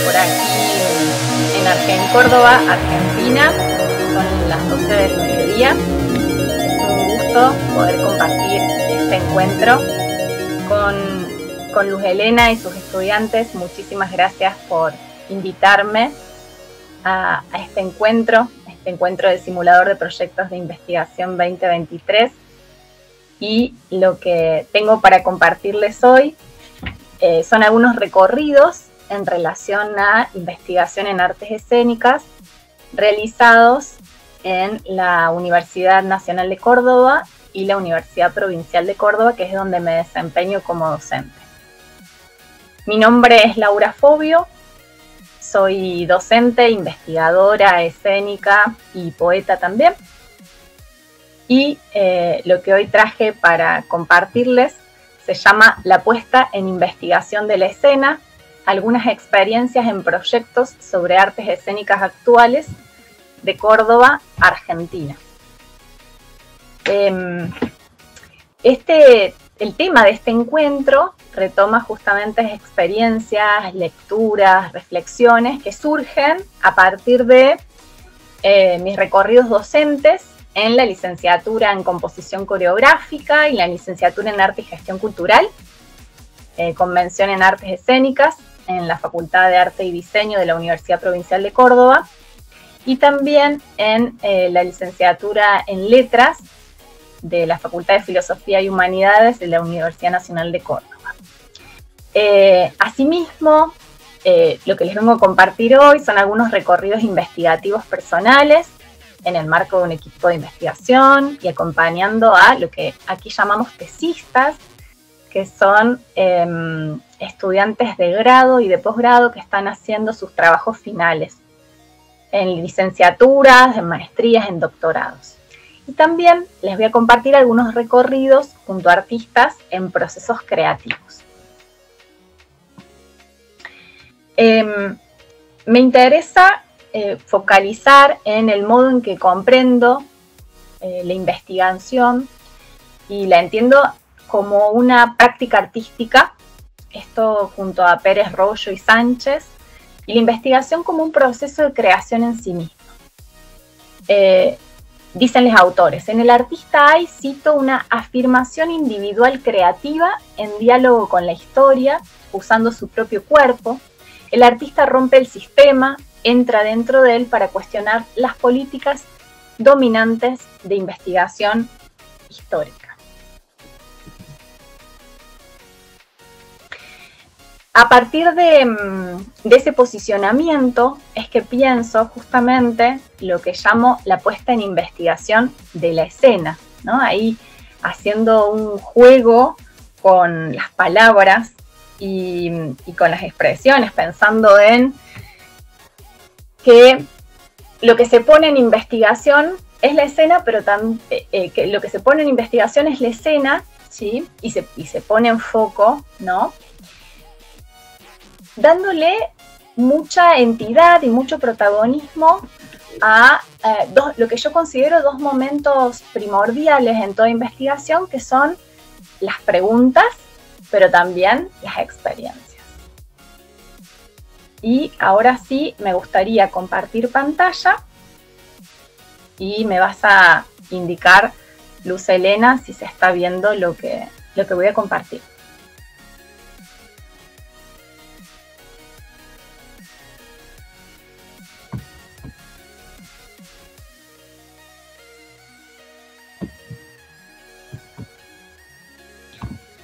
por aquí en Córdoba, Argentina. Son las 12 del mediodía. Es un gusto poder compartir este encuentro con Luz Helena y sus estudiantes. Muchísimas gracias por invitarme a este encuentro del Simulador de Proyectos de Investigación 2023. Y lo que tengo para compartirles hoy son algunos recorridos en relación a investigación en artes escénicas realizados en la Universidad Nacional de Córdoba y la Universidad Provincial de Córdoba, que es donde me desempeño como docente. Mi nombre es Laura Fobio, soy docente, investigadora escénica y poeta también. Y lo que hoy traje para compartirles se llama La puesta en investigación de la escena, algunas experiencias en proyectos sobre artes escénicas actuales de Córdoba, Argentina. El tema de este encuentro retoma justamente experiencias, lecturas, reflexiones que surgen a partir de mis recorridos docentes en la licenciatura en Composición Coreográfica y la licenciatura en Arte y Gestión Cultural, con mención en Artes Escénicas en la Facultad de Arte y Diseño de la Universidad Provincial de Córdoba, y también en la licenciatura en Letras de la Facultad de Filosofía y Humanidades de la Universidad Nacional de Córdoba. Asimismo, lo que les vengo a compartir hoy son algunos recorridos investigativos personales en el marco de un equipo de investigación y acompañando a lo que aquí llamamos tesistas, que son estudiantes de grado y de posgrado que están haciendo sus trabajos finales en licenciaturas, en maestrías, en doctorados. Y también les voy a compartir algunos recorridos junto a artistas en procesos creativos. Me interesa focalizar en el modo en que comprendo la investigación y la entiendo como una práctica artística, esto junto a Pérez, Rollo y Sánchez, y la investigación como un proceso de creación en sí mismo. Dicen los autores, en el artista hay, cito, una afirmación individual creativa en diálogo con la historia, usando su propio cuerpo. El artista rompe el sistema, entra dentro de él para cuestionar las políticas dominantes de investigación histórica. A partir de ese posicionamiento es que pienso justamente lo que llamo la puesta en investigación de la escena, ¿no? Ahí haciendo un juego con las palabras y con las expresiones, pensando en que lo que se pone en investigación es la escena, pero que lo que se pone en investigación es la escena, ¿sí? Y se pone en foco, ¿no? Dándole mucha entidad y mucho protagonismo a lo que yo considero dos momentos primordiales en toda investigación, que son las preguntas, pero también las experiencias. Y ahora sí me gustaría compartir pantalla y me vas a indicar, Luz Helena, si se está viendo lo que voy a compartir.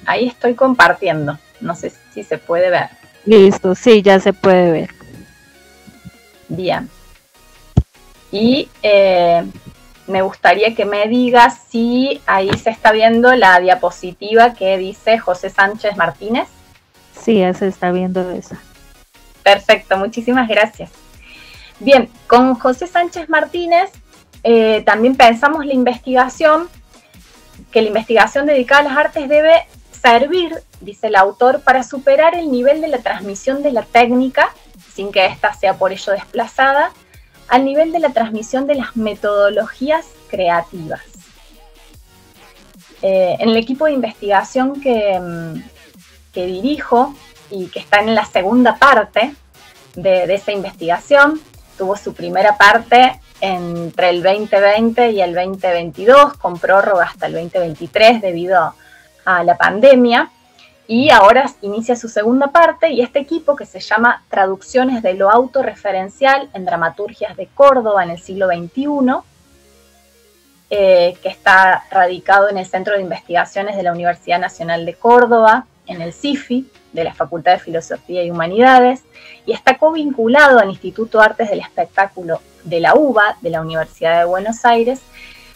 Ahí estoy compartiendo, no sé si se puede ver. Listo, sí, ya se puede ver. Bien. Y me gustaría que me digas si ahí se está viendo la diapositiva que dice José Sánchez Martínez. Sí, ya se está viendo esa. Perfecto, muchísimas gracias. Bien, con José Sánchez Martínez también pensamos la investigación, que la investigación dedicada a las artes debe servir, dice el autor, para superar el nivel de la transmisión de la técnica, sin que ésta sea por ello desplazada, al nivel de la transmisión de las metodologías creativas. En el equipo de investigación que dirijo y que está en la segunda parte, de esa investigación. Tuvo su primera parte entre el 2020 y el 2022, con prórroga hasta el 2023 debido a la pandemia. Y ahora inicia su segunda parte, y este equipo, que se llama Traducciones de lo autorreferencial en dramaturgias de Córdoba en el siglo XXI, que está radicado en el Centro de Investigaciones de la Universidad Nacional de Córdoba, en el CIFI, de la Facultad de Filosofía y Humanidades, y está covinculado al Instituto de Artes del Espectáculo de la UBA, de la Universidad de Buenos Aires.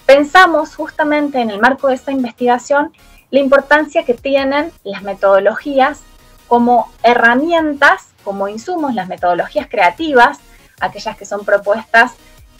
Pensamos justamente en el marco de esta investigación la importancia que tienen las metodologías como herramientas, como insumos, las metodologías creativas, aquellas que son propuestas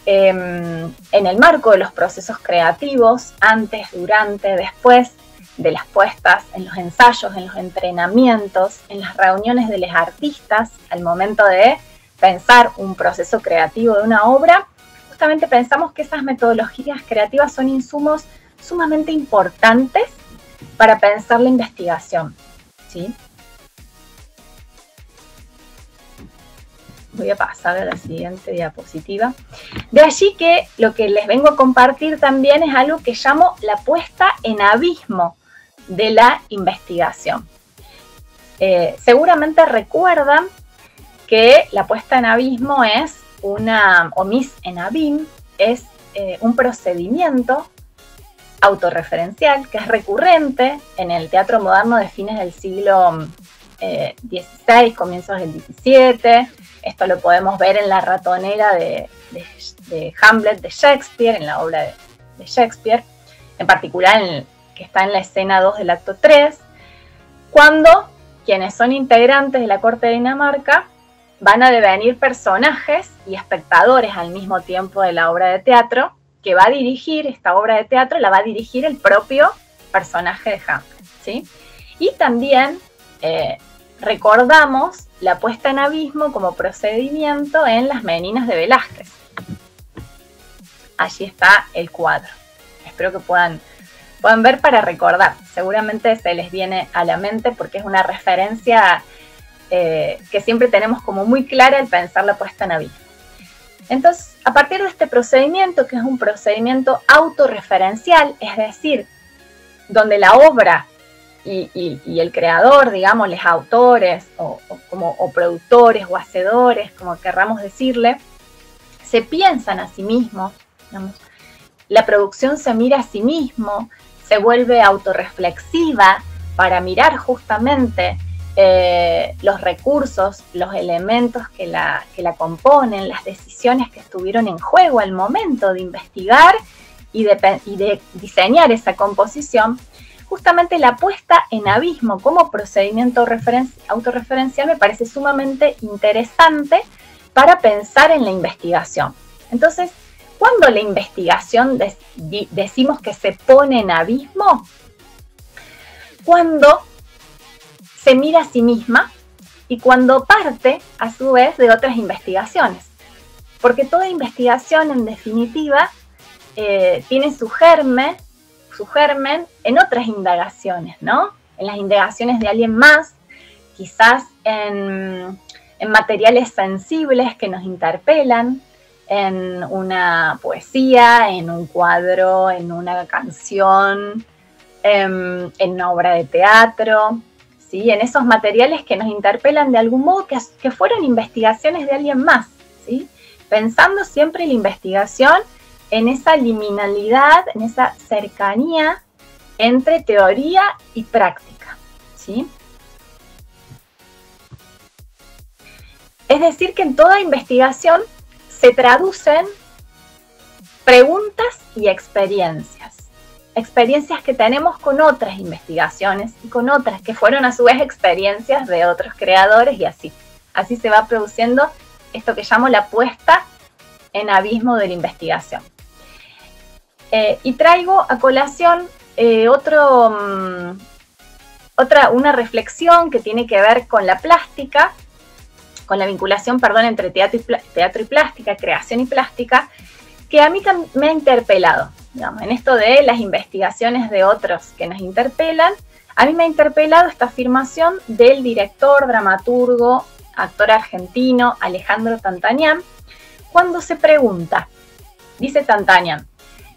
en el marco de los procesos creativos, antes, durante, después de las puestas, en los ensayos, en los entrenamientos, en las reuniones de los artistas, al momento de pensar un proceso creativo de una obra. Justamente pensamos que esas metodologías creativas son insumos sumamente importantes para pensar la investigación, ¿sí? Voy a pasar a la siguiente diapositiva. De allí que lo que les vengo a compartir también es algo que llamo la puesta en abismo de la investigación. Seguramente recuerdan que la puesta en abismo es o mise en abîme, es un procedimiento autorreferencial que es recurrente en el teatro moderno de fines del siglo XVI, comienzos del XVII. Esto lo podemos ver en la ratonera de Hamlet de Shakespeare, en la obra de Shakespeare, en particular que está en la escena 2 del acto 3, cuando quienes son integrantes de la corte de Dinamarca van a devenir personajes y espectadores al mismo tiempo de la obra de teatro, que va a dirigir esta obra de teatro, la va a dirigir el propio personaje de Hamlet, ¿sí? Y también recordamos la puesta en abismo como procedimiento en Las Meninas de Velázquez. Allí está el cuadro. Espero que puedan ver para recordar. Seguramente se les viene a la mente porque es una referencia que siempre tenemos como muy clara al pensar la puesta en abismo. Entonces, a partir de este procedimiento, que es un procedimiento autorreferencial, es decir, donde la obra y el creador, digamos, los autores o productores o hacedores, como querramos decirle, se piensan a sí mismos, digamos, la producción se mira a sí mismo, se vuelve autorreflexiva para mirar justamente los recursos, los elementos que la componen, las decisiones que estuvieron en juego al momento de investigar y de diseñar esa composición. Justamente la puesta en abismo como procedimiento autorreferencial me parece sumamente interesante para pensar en la investigación. Entonces, ¿cuándo la investigación decimos que se pone en abismo? Cuando se mira a sí misma y cuando parte, a su vez, de otras investigaciones. Porque toda investigación, en definitiva, tiene su germen en otras indagaciones, ¿no? En las indagaciones de alguien más, quizás en materiales sensibles que nos interpelan, en una poesía, en un cuadro, en una canción, en una obra de teatro, ¿sí? En esos materiales que nos interpelan de algún modo, que fueron investigaciones de alguien más, ¿sí? Pensando siempre en la investigación en esa liminalidad, en esa cercanía entre teoría y práctica, ¿sí? Es decir, que en toda investigación se traducen preguntas y experiencias. Experiencias que tenemos con otras investigaciones y con otras que fueron a su vez experiencias de otros creadores, y así. Así se va produciendo esto que llamo la puesta en abismo de la investigación. Y traigo a colación una reflexión que tiene que ver con la plástica, con la vinculación, entre teatro y plástica, creación y plástica, que a mí me ha interpelado, digamos, en esto de las investigaciones de otros que nos interpelan. A mí me ha interpelado esta afirmación del director, dramaturgo, actor argentino Alejandro Tantanian, cuando se pregunta, dice Tantanian,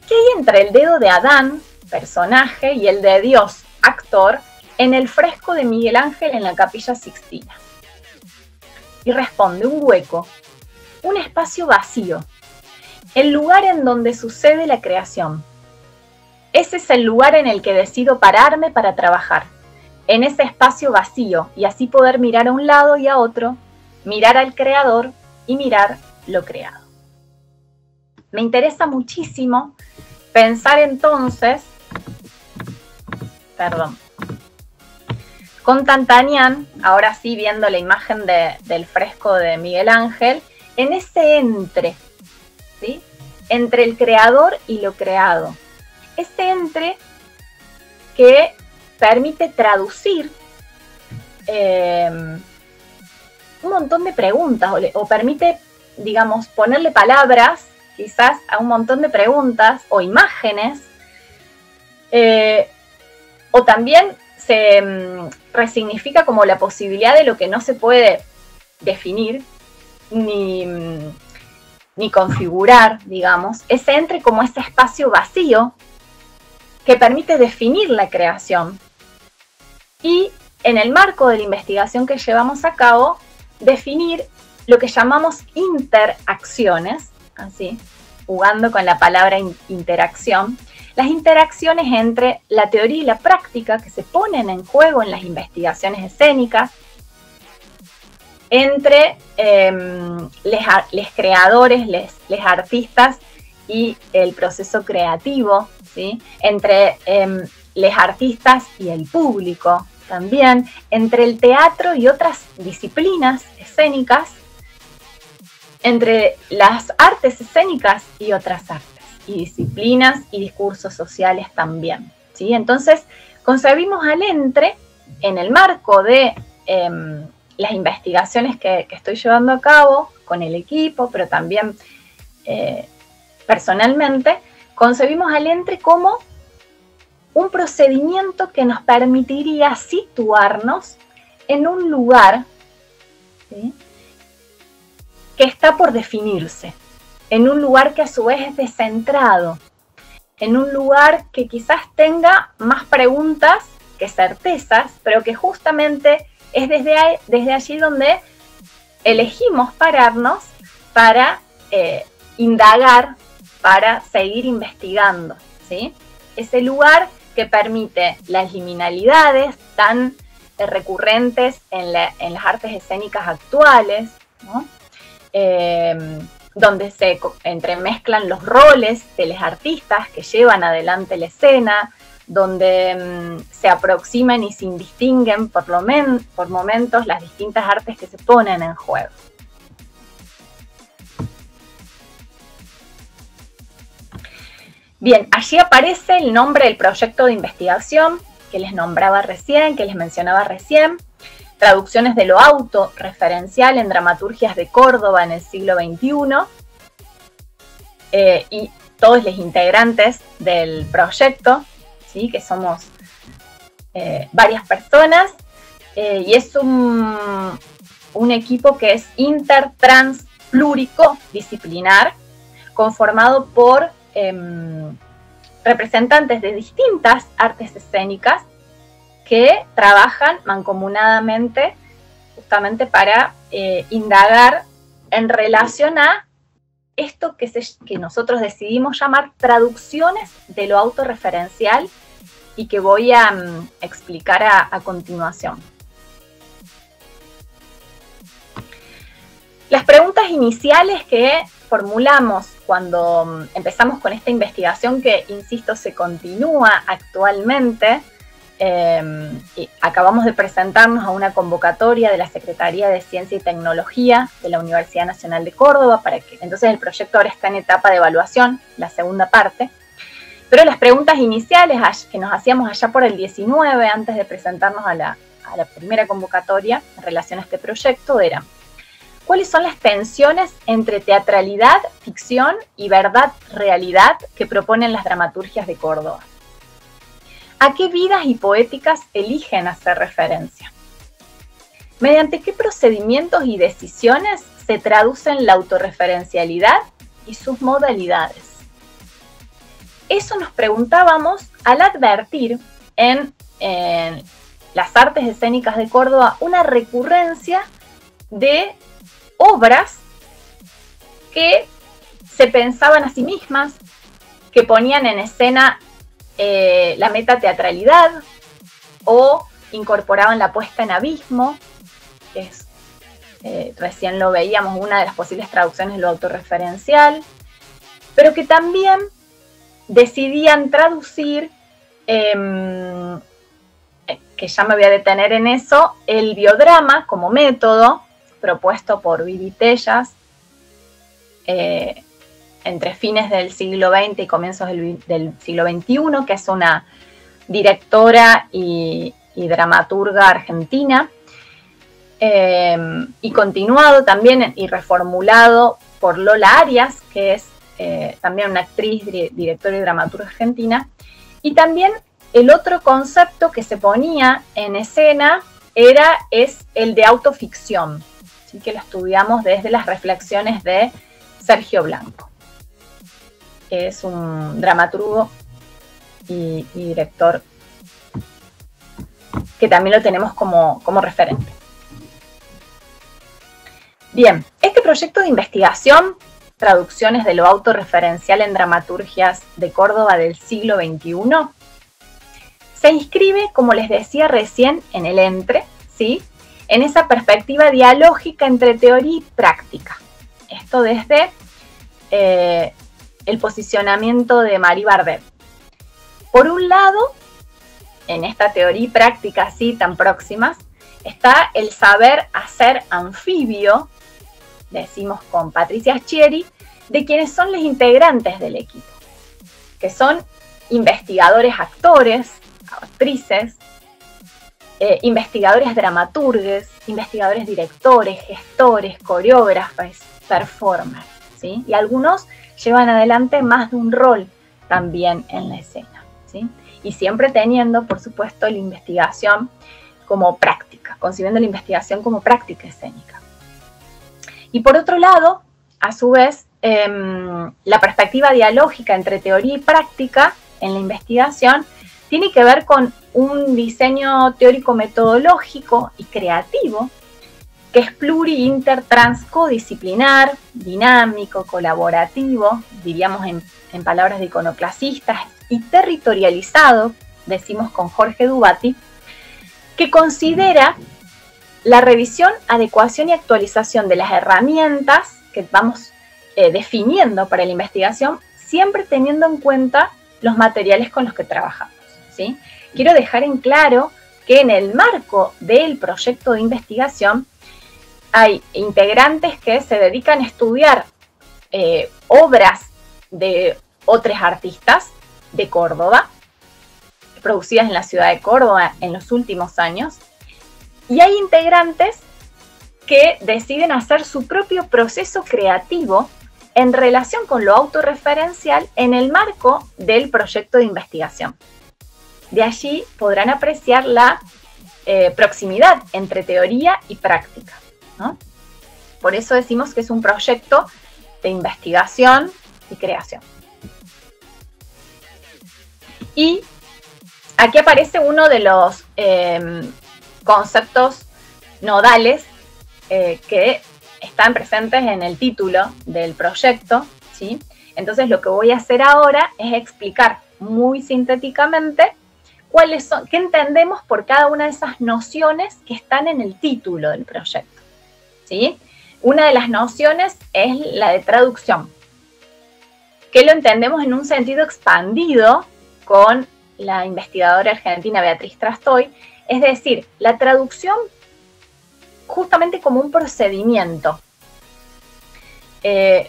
¿qué hay entre el dedo de Adán, personaje, y el de Dios, actor, en el fresco de Miguel Ángel en la Capilla Sixtina? Y responde, un hueco, un espacio vacío, el lugar en donde sucede la creación. Ese es el lugar en el que decido pararme para trabajar, en ese espacio vacío, y así poder mirar a un lado y a otro, mirar al creador y mirar lo creado. Me interesa muchísimo pensar entonces, con Tantanian, ahora sí viendo la imagen del fresco de Miguel Ángel, en ese ¿sí? Entre el creador y lo creado. Ese entre que permite traducir un montón de preguntas o permite, digamos, ponerle palabras quizás a un montón de preguntas o imágenes, o también se resignifica como la posibilidad de lo que no se puede definir ni configurar, digamos, ese entre como ese espacio vacío que permite definir la creación. Y en el marco de la investigación que llevamos a cabo, definir lo que llamamos interacciones, así, jugando con la palabra interacción, las interacciones entre la teoría y la práctica que se ponen en juego en las investigaciones escénicas, entre los creadores, los artistas y el proceso creativo, ¿sí? Entre los artistas y el público también, entre el teatro y otras disciplinas escénicas, entre las artes escénicas y otras artes, y disciplinas y discursos sociales también, ¿sí? Entonces, concebimos al entre en el marco de las investigaciones que estoy llevando a cabo con el equipo, pero también personalmente, concebimos al entre como un procedimiento que nos permitiría situarnos en un lugar, ¿sí?, que está por definirse, en un lugar que a su vez es descentrado, en un lugar que quizás tenga más preguntas que certezas, pero que justamente es desde allí donde elegimos pararnos para indagar, para seguir investigando, ¿sí? Ese lugar que permite las liminalidades tan recurrentes en las artes escénicas actuales, ¿no? Donde se entremezclan los roles de los artistas que llevan adelante la escena, donde se aproximan y se distinguen por momentos las distintas artes que se ponen en juego. Bien, allí aparece el nombre del proyecto de investigación que les nombraba recién, que les mencionaba recién, traducciones de lo autorreferencial en dramaturgias de Córdoba en el siglo XXI, y todos los integrantes del proyecto, ¿sí?, que somos varias personas, y es un equipo que es inter-trans plúrico disciplinar, conformado por representantes de distintas artes escénicas que trabajan mancomunadamente justamente para indagar en relación a esto que nosotros decidimos llamar traducciones de lo autorreferencial y que voy a explicar a continuación. Las preguntas iniciales que formulamos cuando empezamos con esta investigación, que, insisto, se continúa actualmente, y acabamos de presentarnos a una convocatoria de la Secretaría de Ciencia y Tecnología de la Universidad Nacional de Córdoba, entonces el proyecto ahora está en etapa de evaluación, la segunda parte, pero las preguntas iniciales que nos hacíamos allá por el 19, antes de presentarnos a la primera convocatoria en relación a este proyecto, eran: ¿cuáles son las tensiones entre teatralidad, ficción y verdad-realidad que proponen las dramaturgias de Córdoba? ¿A qué vidas y poéticas eligen hacer referencia? ¿Mediante qué procedimientos y decisiones se traducen la autorreferencialidad y sus modalidades? Eso nos preguntábamos al advertir en las artes escénicas de Córdoba una recurrencia de obras que se pensaban a sí mismas, que ponían en escena la metateatralidad o incorporaban la puesta en abismo, que es, recién lo veíamos, una de las posibles traducciones de lo autorreferencial, pero que también decidían traducir, que ya me voy a detener en eso, el biodrama como método propuesto por Vivi Tellas entre fines del siglo XX y comienzos del siglo XXI, que es una directora y dramaturga argentina, y continuado también y reformulado por Lola Arias, que es también una actriz, directora y dramaturga argentina. Y también el otro concepto que se ponía en escena es el de autoficción, así que lo estudiamos desde las reflexiones de Sergio Blanco, que es un dramaturgo y director que también lo tenemos como referente. Bien, este proyecto de investigación, Traducciones de lo autorreferencial en dramaturgias de Córdoba del siglo XXI, se inscribe, como les decía recién, en el entre, ¿sí?, en esa perspectiva dialógica entre teoría y práctica. Esto desde el posicionamiento de Marie Bardem. Por un lado, en esta teoría y práctica así tan próximas, está el saber hacer anfibio, decimos con Patricia Schieri, de quienes son los integrantes del equipo, que son investigadores actores, actrices, investigadores dramaturgues, investigadores directores, gestores, coreógrafos, performers, ¿sí? Y algunos llevan adelante más de un rol también en la escena, ¿sí? Y siempre teniendo, por supuesto, la investigación como práctica, concibiendo la investigación como práctica escénica. Y por otro lado, a su vez, la perspectiva dialógica entre teoría y práctica en la investigación tiene que ver con un diseño teórico metodológico y creativo que es pluri, inter, trans, codisciplinar, dinámico, colaborativo, diríamos en palabras de iconoclasistas, y territorializado, decimos con Jorge Dubati, que considera la revisión, adecuación y actualización de las herramientas que vamos definiendo para la investigación, siempre teniendo en cuenta los materiales con los que trabajamos, ¿sí? Quiero dejar en claro que en el marco del proyecto de investigación hay integrantes que se dedican a estudiar obras de otros artistas de Córdoba, producidas en la ciudad de Córdoba en los últimos años, y hay integrantes que deciden hacer su propio proceso creativo en relación con lo autorreferencial en el marco del proyecto de investigación. De allí podrán apreciar la proximidad entre teoría y práctica, ¿no? Por eso decimos que es un proyecto de investigación y creación. Y aquí aparece uno de los conceptos nodales que están presentes en el título del proyecto, ¿sí? Entonces lo que voy a hacer ahora es explicar muy sintéticamente cuáles son, qué entendemos por cada una de esas nociones que están en el título del proyecto, ¿sí? Una de las nociones es la de traducción, que lo entendemos en un sentido expandido con la investigadora argentina Beatriz Trastoy, es decir, la traducción justamente como un procedimiento,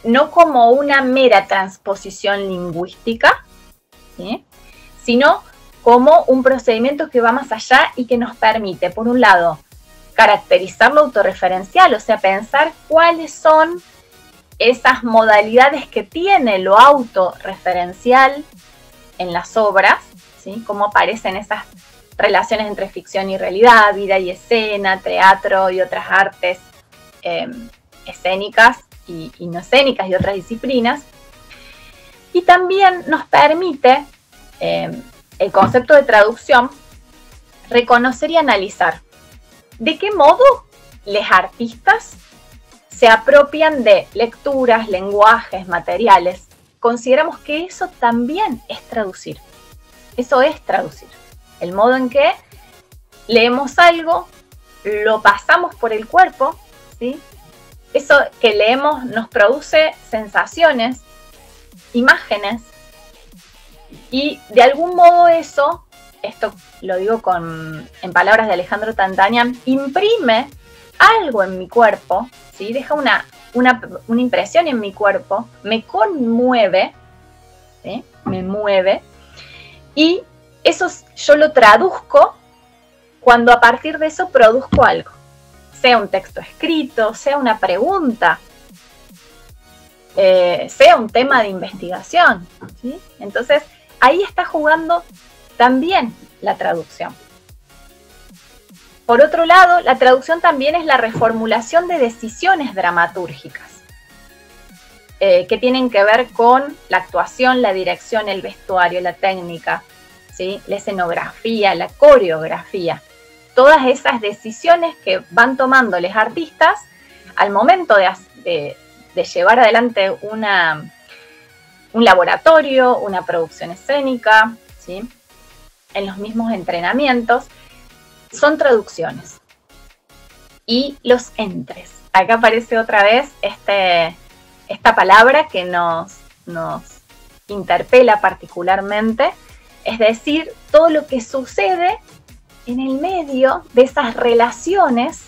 no como una mera transposición lingüística, ¿sí?, sino como un procedimiento que va más allá y que nos permite, por un lado, caracterizar lo autorreferencial, o sea, pensar cuáles son esas modalidades que tiene lo autorreferencial en las obras, ¿sí?, cómo aparecen esas relaciones entre ficción y realidad, vida y escena, teatro y otras artes escénicas y no escénicas y otras disciplinas. Y también nos permite el concepto de traducción reconocer y analizar de qué modo los artistas se apropian de lecturas, lenguajes, materiales. Consideramos que eso también es traducir. Eso es traducir. El modo en que leemos algo, lo pasamos por el cuerpo, ¿sí? Eso que leemos nos produce sensaciones, imágenes, y de algún modo eso, esto lo digo en palabras de Alejandro Tantanian, imprime algo en mi cuerpo, ¿sí? Deja una impresión en mi cuerpo, me conmueve, ¿sí? Me mueve, y eso yo lo traduzco cuando a partir de eso produzco algo, sea un texto escrito, sea una pregunta, sea un tema de investigación, ¿sí? Entonces ahí está jugando también la traducción. Por otro lado, la traducción también es la reformulación de decisiones dramatúrgicas que tienen que ver con la actuación, la dirección, el vestuario, la técnica, ¿sí? La escenografía, la coreografía. Todas esas decisiones que van tomando los artistas al momento de llevar adelante un laboratorio, una producción escénica, ¿sí? En los mismos entrenamientos, son traducciones. Y los entres. Acá aparece otra vez esta palabra que nos interpela particularmente, es decir, todo lo que sucede en el medio de esas relaciones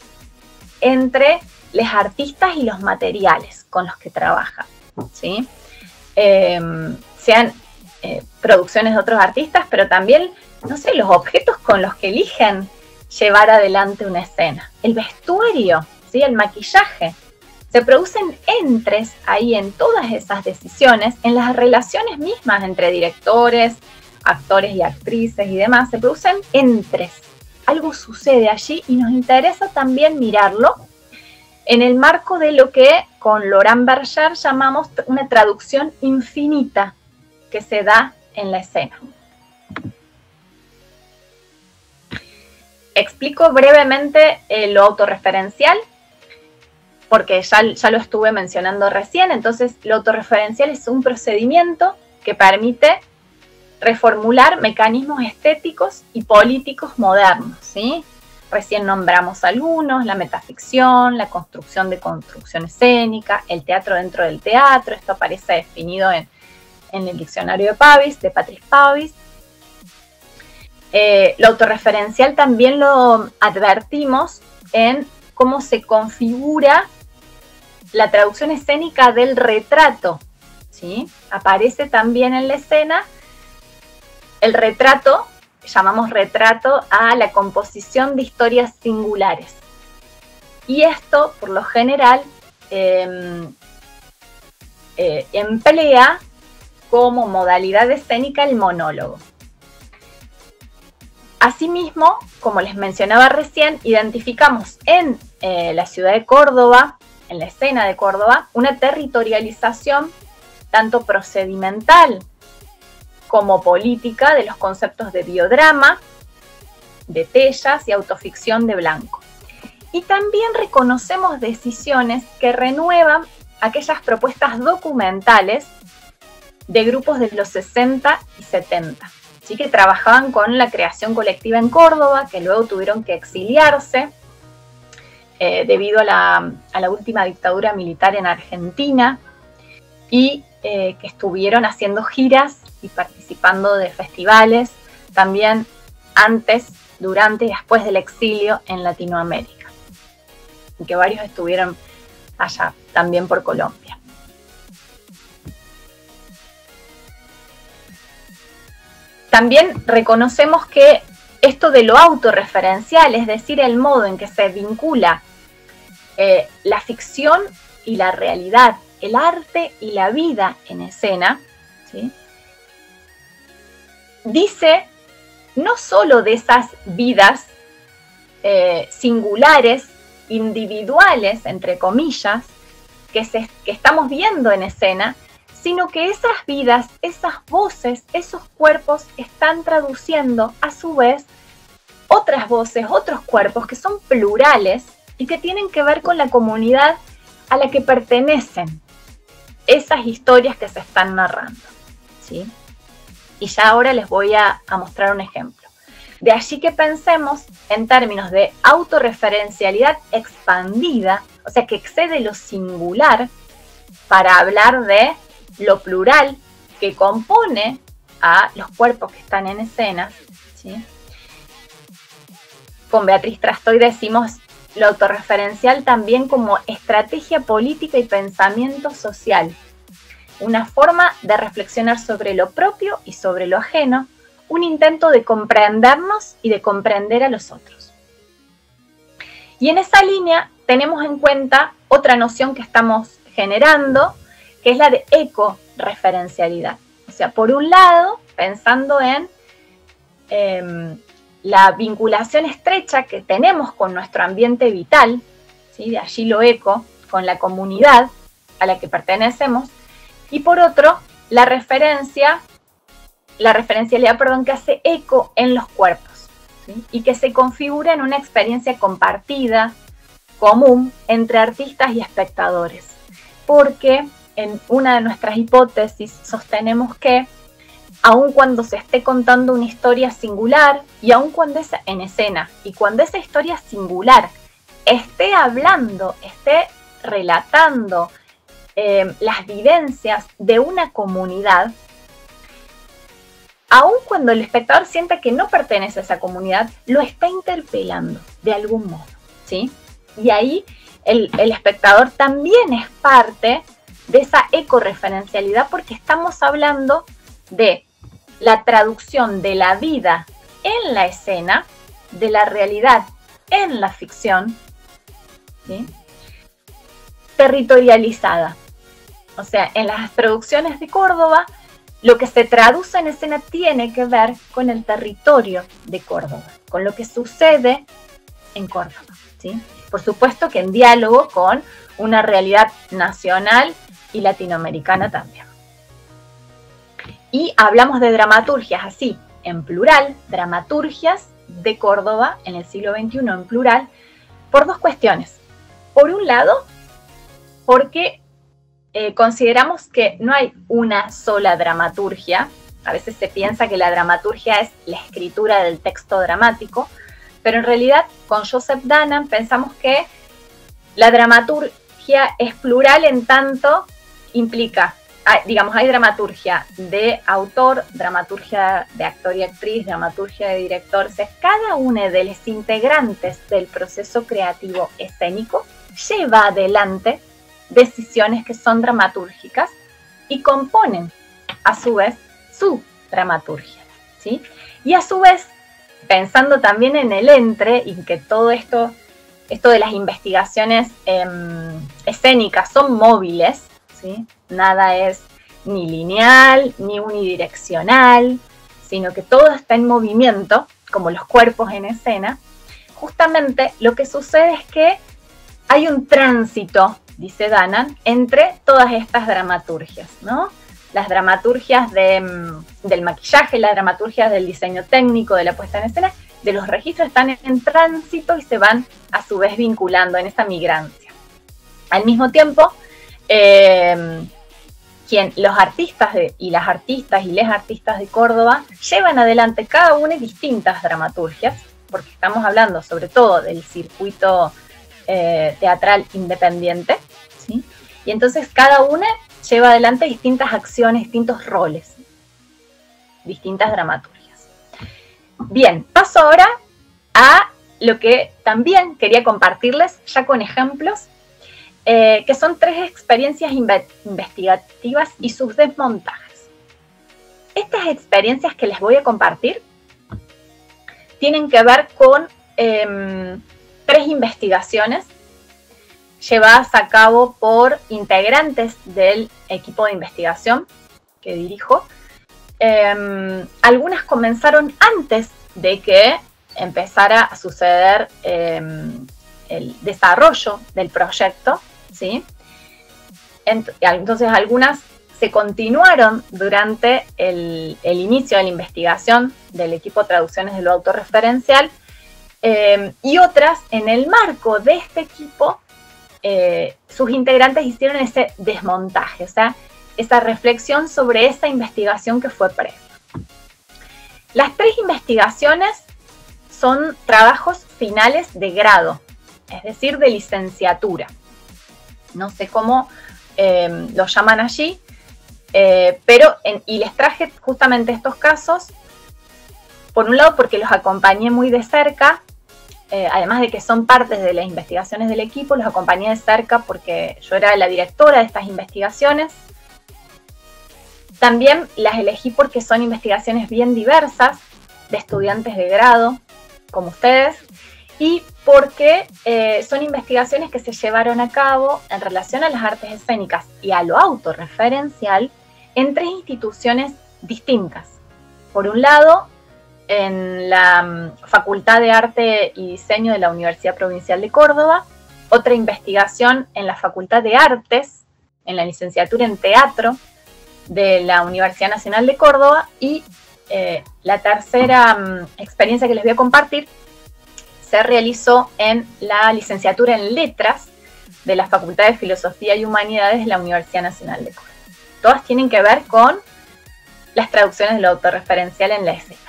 entre los artistas y los materiales con los que trabajan, ¿sí? Sean producciones de otros artistas, pero también, no sé, los objetos con los que eligen llevar adelante una escena, el vestuario, ¿sí? El maquillaje. Se producen entres ahí en todas esas decisiones, en las relaciones mismas entre directores, actores y actrices y demás, se producen entres. Algo sucede allí y nos interesa también mirarlo en el marco de lo que con Laurent Berger llamamos una traducción infinita que se da en la escena. Explico brevemente lo autorreferencial, porque ya lo estuve mencionando recién. Entonces, lo autorreferencial es un procedimiento que permite reformular mecanismos estéticos y políticos modernos, ¿sí? Recién nombramos algunos: la metaficción, la construcción de construcción escénica, el teatro dentro del teatro. Esto aparece definido en el diccionario de Pavis, de Patrice Pavis. Lo autorreferencial también lo advertimos en cómo se configura la traducción escénica del retrato, ¿sí? Aparece también en la escena el retrato, llamamos retrato a la composición de historias singulares. Y esto, por lo general, emplea como modalidad escénica el monólogo. Asimismo, como les mencionaba recién, identificamos en la ciudad de Córdoba, en la escena de Córdoba, una territorialización tanto procedimental como política de los conceptos de biodrama, de Tellas y autoficción de Blanco. Y también reconocemos decisiones que renuevan aquellas propuestas documentales de grupos de los 60 y 70, ¿sí? Que trabajaban con la creación colectiva en Córdoba, que luego tuvieron que exiliarse debido a la última dictadura militar en Argentina, y que estuvieron haciendo giras y participando de festivales también antes, durante y después del exilio en Latinoamérica, y que varios estuvieron allá también por Colombia. También reconocemos que esto de lo autorreferencial, es decir, el modo en que se vincula la ficción y la realidad, el arte y la vida en escena, ¿sí? Dice no solo de esas vidas singulares, individuales, entre comillas, que estamos viendo en escena, sino que esas vidas, esas voces, esos cuerpos están traduciendo a su vez otras voces, otros cuerpos que son plurales y que tienen que ver con la comunidad a la que pertenecen esas historias que se están narrando, ¿sí? Y ya ahora les voy a mostrar un ejemplo. De allí que pensemos en términos de autorreferencialidad expandida, o sea, que excede lo singular para hablar de lo plural que compone a los cuerpos que están en escena, ¿sí? Con Beatriz Trastoy decimos lo autorreferencial también como estrategia política y pensamiento social, una forma de reflexionar sobre lo propio y sobre lo ajeno, un intento de comprendernos y de comprender a los otros. Y en esa línea tenemos en cuenta otra noción que estamos generando, que es la de ecorreferencialidad. O sea, por un lado, pensando en la vinculación estrecha que tenemos con nuestro ambiente vital, ¿sí? De allí lo eco, con la comunidad a la que pertenecemos, y por otro, la referencialidad, que hace eco en los cuerpos, ¿sí? Y que se configura en una experiencia compartida, común, entre artistas y espectadores. Porque en una de nuestras hipótesis sostenemos que aun cuando se esté contando una historia singular y aun cuando es en escena y cuando esa historia singular esté hablando, esté relatando las vivencias de una comunidad, aun cuando el espectador sienta que no pertenece a esa comunidad, lo está interpelando de algún modo, ¿sí? Y ahí el espectador también es parte de esa ecorreferencialidad porque estamos hablando de la traducción de la vida en la escena, de la realidad en la ficción, ¿sí? Territorializada. O sea, en las producciones de Córdoba, lo que se traduce en escena tiene que ver con el territorio de Córdoba, con lo que sucede en Córdoba, ¿sí? Por supuesto que en diálogo con una realidad nacional y latinoamericana también. Y hablamos de dramaturgias así, en plural, dramaturgias de Córdoba en el siglo XXI en plural, por dos cuestiones. Por un lado, porque consideramos que no hay una sola dramaturgia. A veces se piensa que la dramaturgia es la escritura del texto dramático, pero en realidad con Joseph Danan pensamos que la dramaturgia es plural en tanto implica, digamos, hay dramaturgia de autor, dramaturgia de actor y actriz, dramaturgia de director. O sea, cada uno de los integrantes del proceso creativo escénico lleva adelante decisiones que son dramatúrgicas y componen a su vez su dramaturgia, ¿sí? Y a su vez, pensando también en el entre y que todo esto de las investigaciones escénicas son móviles, ¿sí? Nada es ni lineal ni unidireccional, sino que todo está en movimiento, como los cuerpos en escena. Justamente lo que sucede es que hay un tránsito, dice Danan, entre todas estas dramaturgias, ¿no? Las dramaturgias del maquillaje, las dramaturgias del diseño técnico, de la puesta en escena, de los registros están en tránsito y se van a su vez vinculando en esa migrancia. Al mismo tiempo, los artistas y las artistas y les artistas de Córdoba llevan adelante cada una distintas dramaturgias, porque estamos hablando sobre todo del circuito teatral independiente, ¿sí? Y entonces cada una lleva adelante distintas acciones, distintos roles, distintas dramaturgias. Bien, paso ahora a lo que también quería compartirles, ya con ejemplos, que son 3 experiencias investigativas y sus desmontajes. Estas experiencias que les voy a compartir tienen que ver con 3 investigaciones llevadas a cabo por integrantes del equipo de investigación que dirijo. Algunas comenzaron antes de que empezara a suceder el desarrollo del proyecto, ¿sí? Entonces algunas se continuaron durante el inicio de la investigación del equipo de traducciones de lo autorreferencial, y otras en el marco de este equipo, sus integrantes hicieron ese desmontaje, o sea, esa reflexión sobre esa investigación que fue previa. Las 3 investigaciones son trabajos finales de grado, es decir, de licenciatura. No sé cómo lo llaman allí, y les traje justamente estos casos, por un lado porque los acompañé muy de cerca, además de que son partes de las investigaciones del equipo, los acompañé de cerca porque yo era la directora de estas investigaciones. También las elegí porque son investigaciones bien diversas, de estudiantes de grado, como ustedes, y porque son investigaciones que se llevaron a cabo en relación a las artes escénicas y a lo autorreferencial en 3 instituciones distintas. Por un lado, en la Facultad de Arte y Diseño de la Universidad Provincial de Córdoba, otra investigación en la Facultad de Artes, en la licenciatura en Teatro de la Universidad Nacional de Córdoba, y la tercera experiencia que les voy a compartir se realizó en la licenciatura en Letras de la Facultad de Filosofía y Humanidades de la Universidad Nacional de Córdoba. Todas tienen que ver con las traducciones de lo autorreferencial en la escena.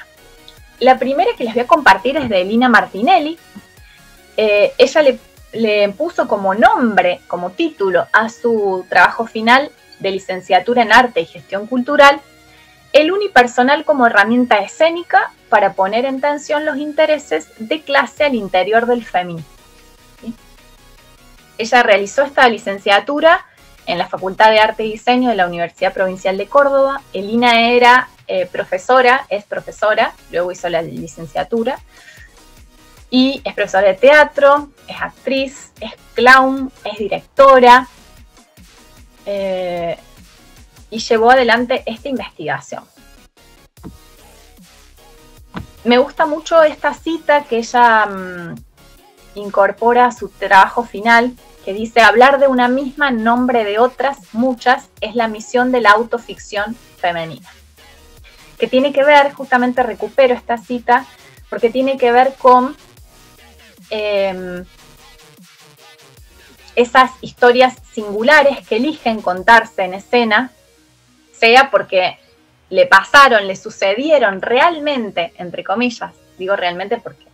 La primera que les voy a compartir es de Elina Martinelli. Ella le puso como nombre, como título a su trabajo final de licenciatura en Arte y Gestión Cultural, el unipersonal como herramienta escénica para poner en tensión los intereses de clase al interior del feminismo. ¿Sí? Ella realizó esta licenciatura en la Facultad de Arte y Diseño de la Universidad Provincial de Córdoba. Elina era es profesora, luego hizo la licenciatura, y es profesora de teatro, es actriz, es clown, es directora, y llevó adelante esta investigación. Me gusta mucho esta cita que ella incorpora a su trabajo final, que dice: hablar de una misma en nombre de otras muchas es la misión de la autoficción femenina. Que tiene que ver, justamente recupero esta cita, porque tiene que ver con esas historias singulares que eligen contarse en escena, sea porque le pasaron, le sucedieron realmente, entre comillas, digo realmente porque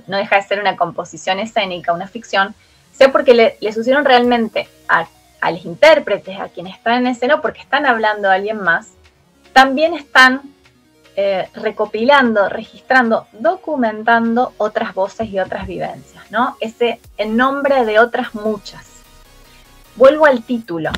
no deja de ser una composición escénica, una ficción, sea porque le sucedieron realmente a los intérpretes, a quienes están en escena, porque están hablando de alguien más, también están recopilando, registrando, documentando otras voces y otras vivencias, ¿no? Ese en nombre de otras muchas. Vuelvo al título.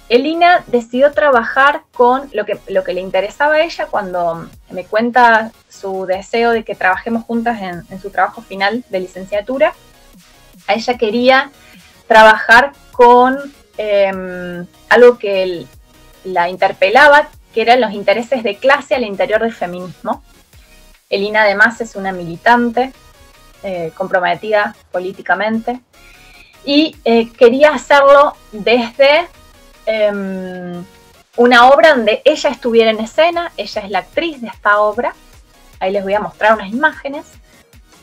Elina decidió trabajar con lo que le interesaba a ella cuando me cuenta su deseo de que trabajemos juntas en su trabajo final de licenciatura. A ella quería trabajar con algo que la interpelaba, que eran los intereses de clase al interior del feminismo. Elina además es una militante comprometida políticamente, y quería hacerlo desde una obra donde ella estuviera en escena. Ella es la actriz de esta obra. Ahí les voy a mostrar unas imágenes.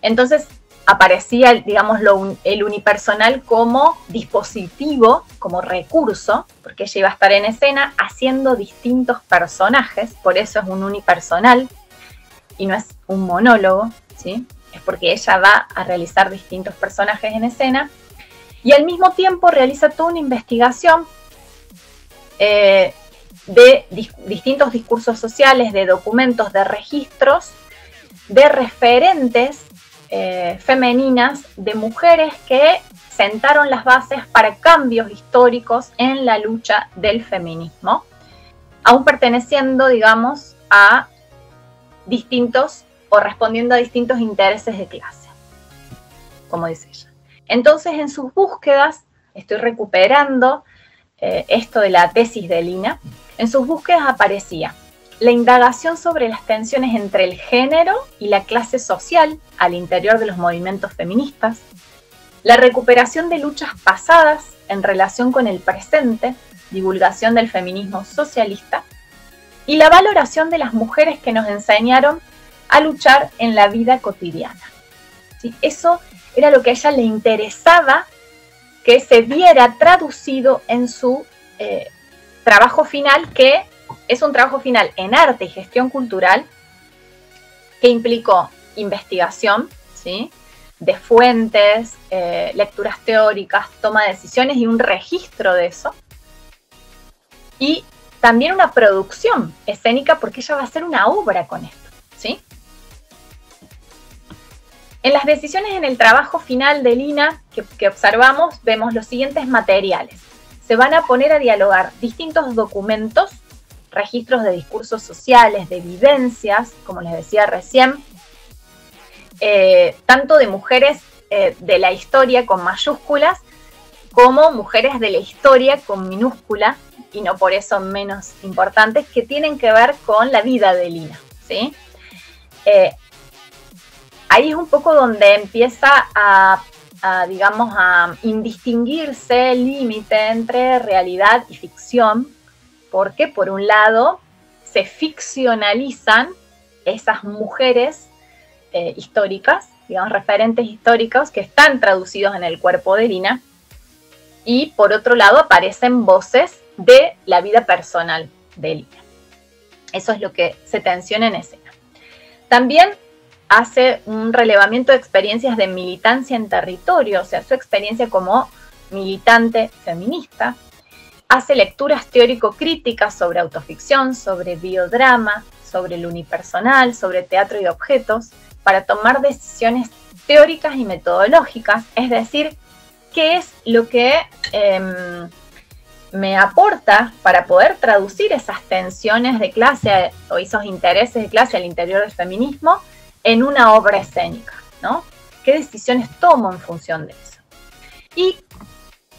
Entonces aparecía, digamos, el unipersonal como dispositivo, como recurso, porque ella iba a estar en escena haciendo distintos personajes, por eso es un unipersonal y no es un monólogo, ¿sí? Es porque ella va a realizar distintos personajes en escena, y al mismo tiempo realiza toda una investigación de distintos discursos sociales, de documentos, de registros, de referentes femeninas, de mujeres que sentaron las bases para cambios históricos en la lucha del feminismo, aún perteneciendo, digamos, a distintos o respondiendo a distintos intereses de clase, como dice ella. Entonces, en sus búsquedas, estoy recuperando esto de la tesis de Elina, en sus búsquedas aparecía la indagación sobre las tensiones entre el género y la clase social al interior de los movimientos feministas, la recuperación de luchas pasadas en relación con el presente, divulgación del feminismo socialista, y la valoración de las mujeres que nos enseñaron a luchar en la vida cotidiana. ¿Sí? Eso era lo que a ella le interesaba que se viera traducido en su trabajo final, que es un trabajo final en arte y gestión cultural, que implicó investigación, ¿sí?, de fuentes, lecturas teóricas, toma de decisiones y un registro de eso. Y también una producción escénica, porque ella va a hacer una obra con esto, ¿sí? En las decisiones en el trabajo final de Lina que observamos, vemos los siguientes materiales. Se van a poner a dialogar distintos documentos, registros de discursos sociales, de vivencias, como les decía recién, tanto de mujeres de la historia con mayúsculas, como mujeres de la historia con minúscula, y no por eso menos importantes, que tienen que ver con la vida de Lina, ¿sí? Ahí es un poco donde empieza a digamos, a indistinguirse el límite entre realidad y ficción, porque por un lado se ficcionalizan esas mujeres históricas, digamos, referentes históricos que están traducidos en el cuerpo de Lina, y por otro lado aparecen voces de la vida personal de Lina. Eso es lo que se tensiona en escena. También hace un relevamiento de experiencias de militancia en territorio, o sea, su experiencia como militante feminista. Hace lecturas teórico-críticas sobre autoficción, sobre biodrama, sobre el unipersonal, sobre teatro y objetos, para tomar decisiones teóricas y metodológicas, es decir, qué es lo que me aporta para poder traducir esas tensiones de clase o esos intereses de clase al interior del feminismo en una obra escénica, ¿no? ¿Qué decisiones tomo en función de eso? Y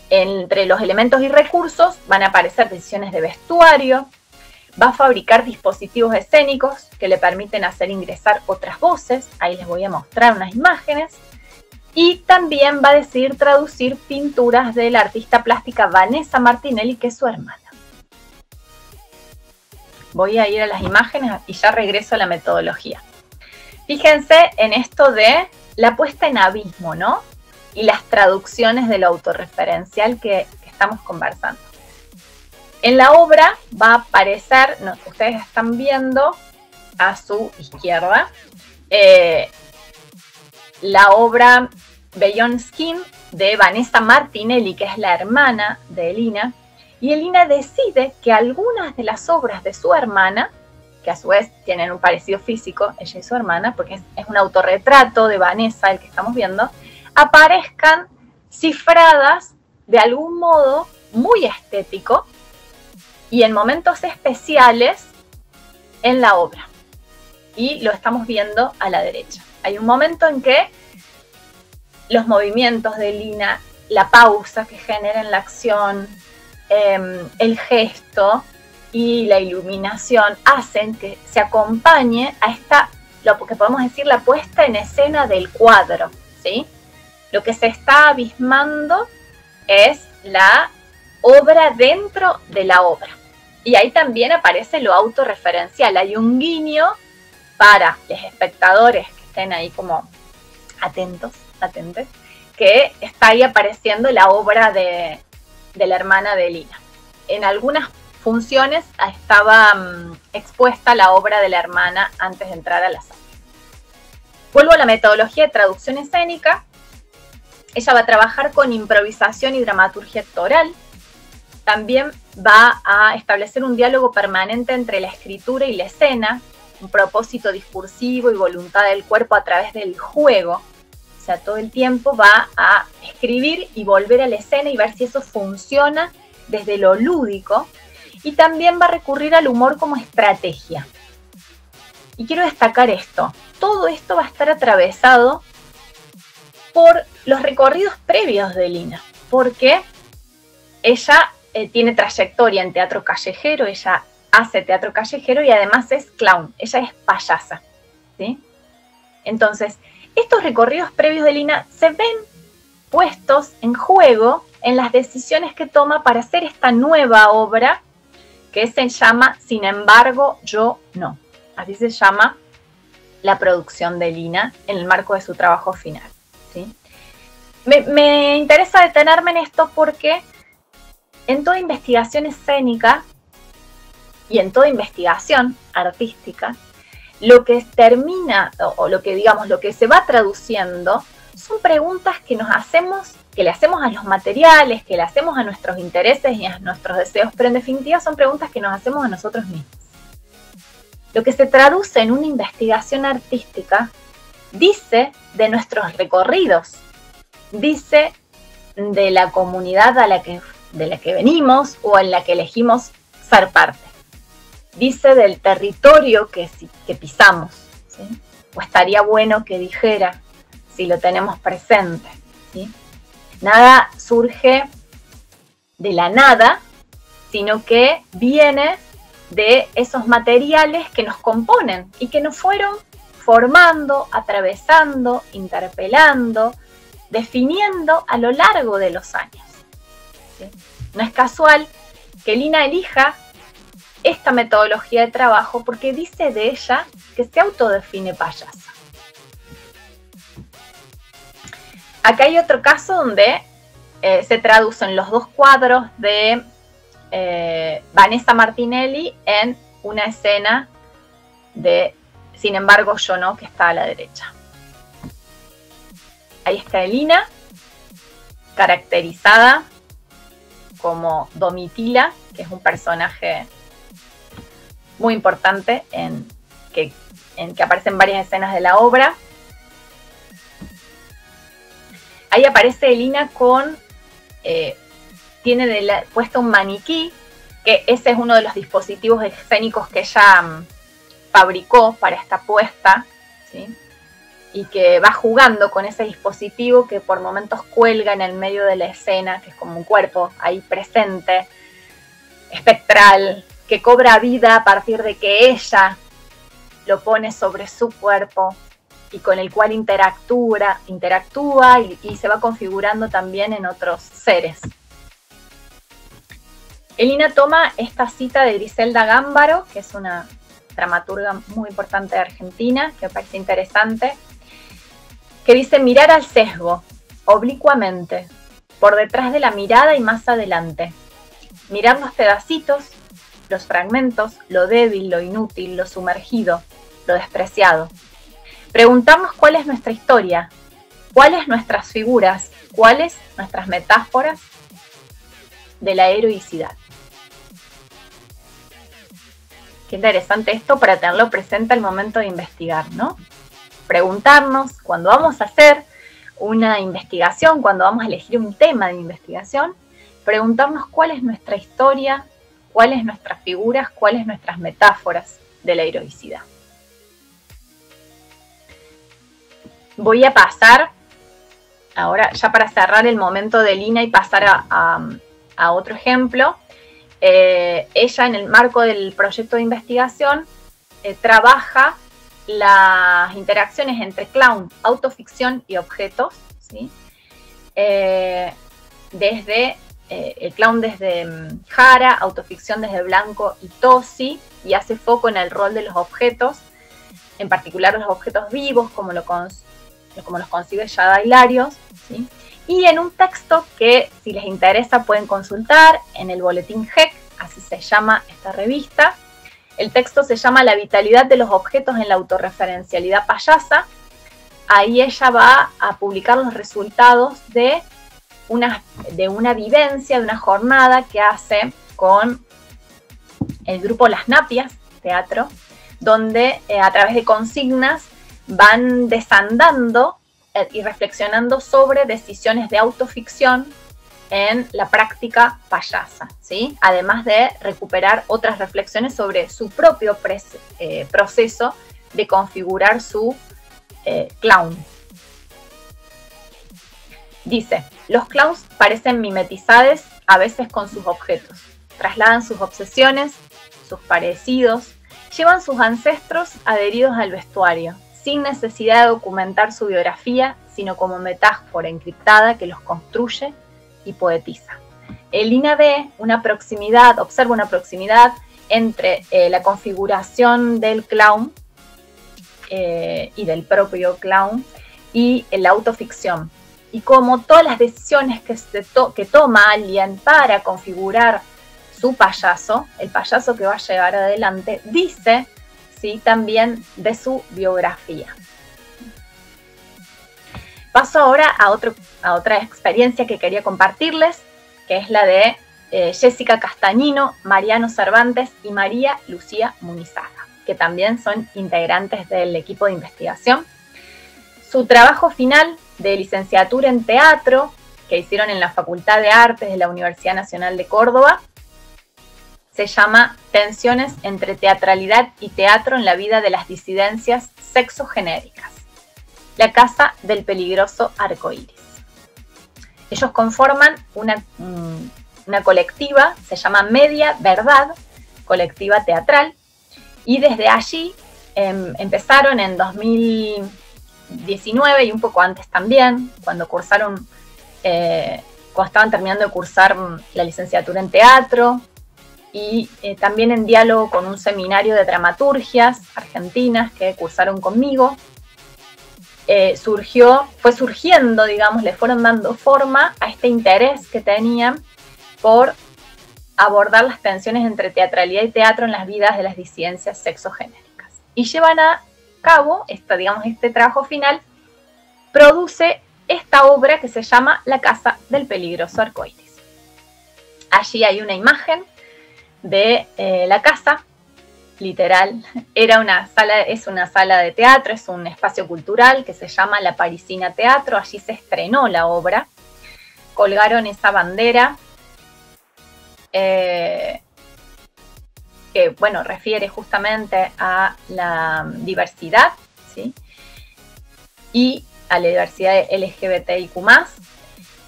entre los elementos y recursos van a aparecer decisiones de vestuario, va a fabricar dispositivos escénicos que le permiten hacer ingresar otras voces, ahí les voy a mostrar unas imágenes, y también va a decidir traducir pinturas de la artista plástica Vanessa Martinelli, que es su hermana. Voy a ir a las imágenes y ya regreso a la metodología. Fíjense en esto de la puesta en abismo, ¿no? Y las traducciones de lo autorreferencial que estamos conversando. En la obra va a aparecer, ustedes están viendo a su izquierda, la obra Beyond Skin de Vanessa Martinelli, que es la hermana de Lina, y Lina decide que algunas de las obras de su hermana, que a su vez tienen un parecido físico, ella y su hermana, porque es un autorretrato de Vanessa el que estamos viendo, aparezcan cifradas de algún modo muy estético y en momentos especiales en la obra. Y lo estamos viendo a la derecha. Hay un momento en que los movimientos de Lina, la pausa que genera en la acción, el gesto y la iluminación hacen que se acompañe a esta, lo que podemos decir, la puesta en escena del cuadro, ¿sí? Lo que se está abismando es la obra dentro de la obra. Y ahí también aparece lo autorreferencial. Hay un guiño para los espectadores que estén ahí como atentos, que está ahí apareciendo la obra de la hermana de Lina. En algunas funciones estaba expuesta la obra de la hermana antes de entrar a la sala. Vuelvo a la metodología de traducción escénica. Ella va a trabajar con improvisación y dramaturgia actoral. También va a establecer un diálogo permanente entre la escritura y la escena, un propósito discursivo y voluntad del cuerpo a través del juego. O sea, todo el tiempo va a escribir y volver a la escena y ver si eso funciona desde lo lúdico. Y también va a recurrir al humor como estrategia. Y quiero destacar esto. Todo esto va a estar atravesado por los recorridos previos de Lina, porque ella tiene trayectoria en teatro callejero, ella hace teatro callejero y además es clown, ella es payasa, ¿sí? Entonces, estos recorridos previos de Lina se ven puestos en juego en las decisiones que toma para hacer esta nueva obra que se llama Sin embargo, yo no. Así se llama la producción de Lina en el marco de su trabajo final, ¿sí? Me interesa detenerme en esto porque en toda investigación escénica y en toda investigación artística, lo que termina, o lo que digamos, lo que se va traduciendo, son preguntas que nos hacemos, que le hacemos a los materiales, que le hacemos a nuestros intereses y a nuestros deseos, pero en definitiva son preguntas que nos hacemos a nosotros mismos. Lo que se traduce en una investigación artística dice de nuestros recorridos, dice de la comunidad de la que venimos o en la que elegimos ser parte. Dice del territorio que pisamos, ¿sí? O estaría bueno que dijera si lo tenemos presente, ¿sí? Nada surge de la nada, sino que viene de esos materiales que nos componen y que nos fueron formando, atravesando, interpelando, definiendo a lo largo de los años, ¿sí? No es casual que Lina elija esta metodología de trabajo porque dice de ella que se autodefine payasa. Acá hay otro caso donde se traducen los dos cuadros de Vanessa Martinelli en una escena de Sin embargo, yo no, que está a la derecha. Ahí está Lina, caracterizada como Domitila, que es un personaje muy importante en que aparece en varias escenas de la obra. Ahí aparece Lina con, tiene puesto un maniquí, que ese es uno de los dispositivos escénicos que ella fabricó para esta puesta, ¿sí? Y que va jugando con ese dispositivo que por momentos cuelga en el medio de la escena, que es como un cuerpo ahí presente, espectral, que cobra vida a partir de que ella lo pone sobre su cuerpo y con el cual interactúa y se va configurando también en otros seres. Lina toma esta cita de Griselda Gámbaro, que es una dramaturga muy importante de Argentina, que me parece interesante, que dice: mirar al sesgo, oblicuamente, por detrás de la mirada y más adelante. Mirar los pedacitos, los fragmentos, lo débil, lo inútil, lo sumergido, lo despreciado. Preguntarnos cuál es nuestra historia, cuáles nuestras figuras, cuáles nuestras metáforas de la heroicidad. Qué interesante esto para tenerlo presente al momento de investigar, ¿no? Preguntarnos cuando vamos a hacer una investigación, cuando vamos a elegir un tema de investigación, preguntarnos cuál es nuestra historia, cuáles nuestras figuras, cuáles nuestras metáforas de la heroicidad. Voy a pasar, ahora ya para cerrar el momento de Lina y pasar a otro ejemplo. Ella, en el marco del proyecto de investigación, trabaja las interacciones entre clown, autoficción y objetos, ¿sí? Desde el clown desde Jara, autoficción desde Blanco y Tosi, y hace foco en el rol de los objetos, en particular los objetos vivos, como los concibe Yada Hilarios, ¿sí? Y en un texto que, si les interesa, pueden consultar en el boletín GEC, así se llama esta revista. El texto se llama La vitalidad de los objetos en la autorreferencialidad payasa. Ahí ella va a publicar los resultados de una vivencia, de una jornada que hace con el grupo Las Napias Teatro, donde a través de consignas van desandando y reflexionando sobre decisiones de autoficción en la práctica payasa, ¿sí? Además de recuperar otras reflexiones sobre su propio proceso de configurar su clown. Dice: los clowns parecen mimetizades a veces con sus objetos, trasladan sus obsesiones, sus parecidos, llevan sus ancestros adheridos al vestuario, sin necesidad de documentar su biografía, sino como metáfora encriptada que los construye y poetiza. Lina ve una proximidad, observa una proximidad entre la configuración del clown y del propio clown y la autoficción. Y como todas las decisiones que toma alguien para configurar su payaso, el payaso que va a llevar adelante, dice, ¿sí?, también de su biografía. Paso ahora a otra experiencia que quería compartirles, que es la de Jessica Castañino, Mariano Cervantes y María Lucía Munizaga, que también son integrantes del equipo de investigación. Su trabajo final de licenciatura en teatro, que hicieron en la Facultad de Artes de la Universidad Nacional de Córdoba, se llama Tensiones entre teatralidad y teatro en la vida de las disidencias sexogenéricas. La Casa del Peligroso Arcoíris. Ellos conforman una colectiva, se llama Media Verdad, colectiva teatral, y desde allí empezaron en 2019 y un poco antes también, cuando estaban terminando de cursar la licenciatura en teatro, y también en diálogo con un seminario de dramaturgias argentinas que cursaron conmigo. Fue surgiendo, digamos, le fueron dando forma a este interés que tenían por abordar las tensiones entre teatralidad y teatro en las vidas de las disidencias sexogenéricas. Y llevan a cabo, este trabajo final, produce esta obra que se llama La Casa del Peligroso Arcoíris. Allí hay una imagen de la casa, literal, es una sala de teatro, es un espacio cultural que se llama La Parisina Teatro. Allí se estrenó la obra, colgaron esa bandera que, bueno, refiere justamente a la diversidad, ¿sí?, y a la diversidad LGBTIQ+,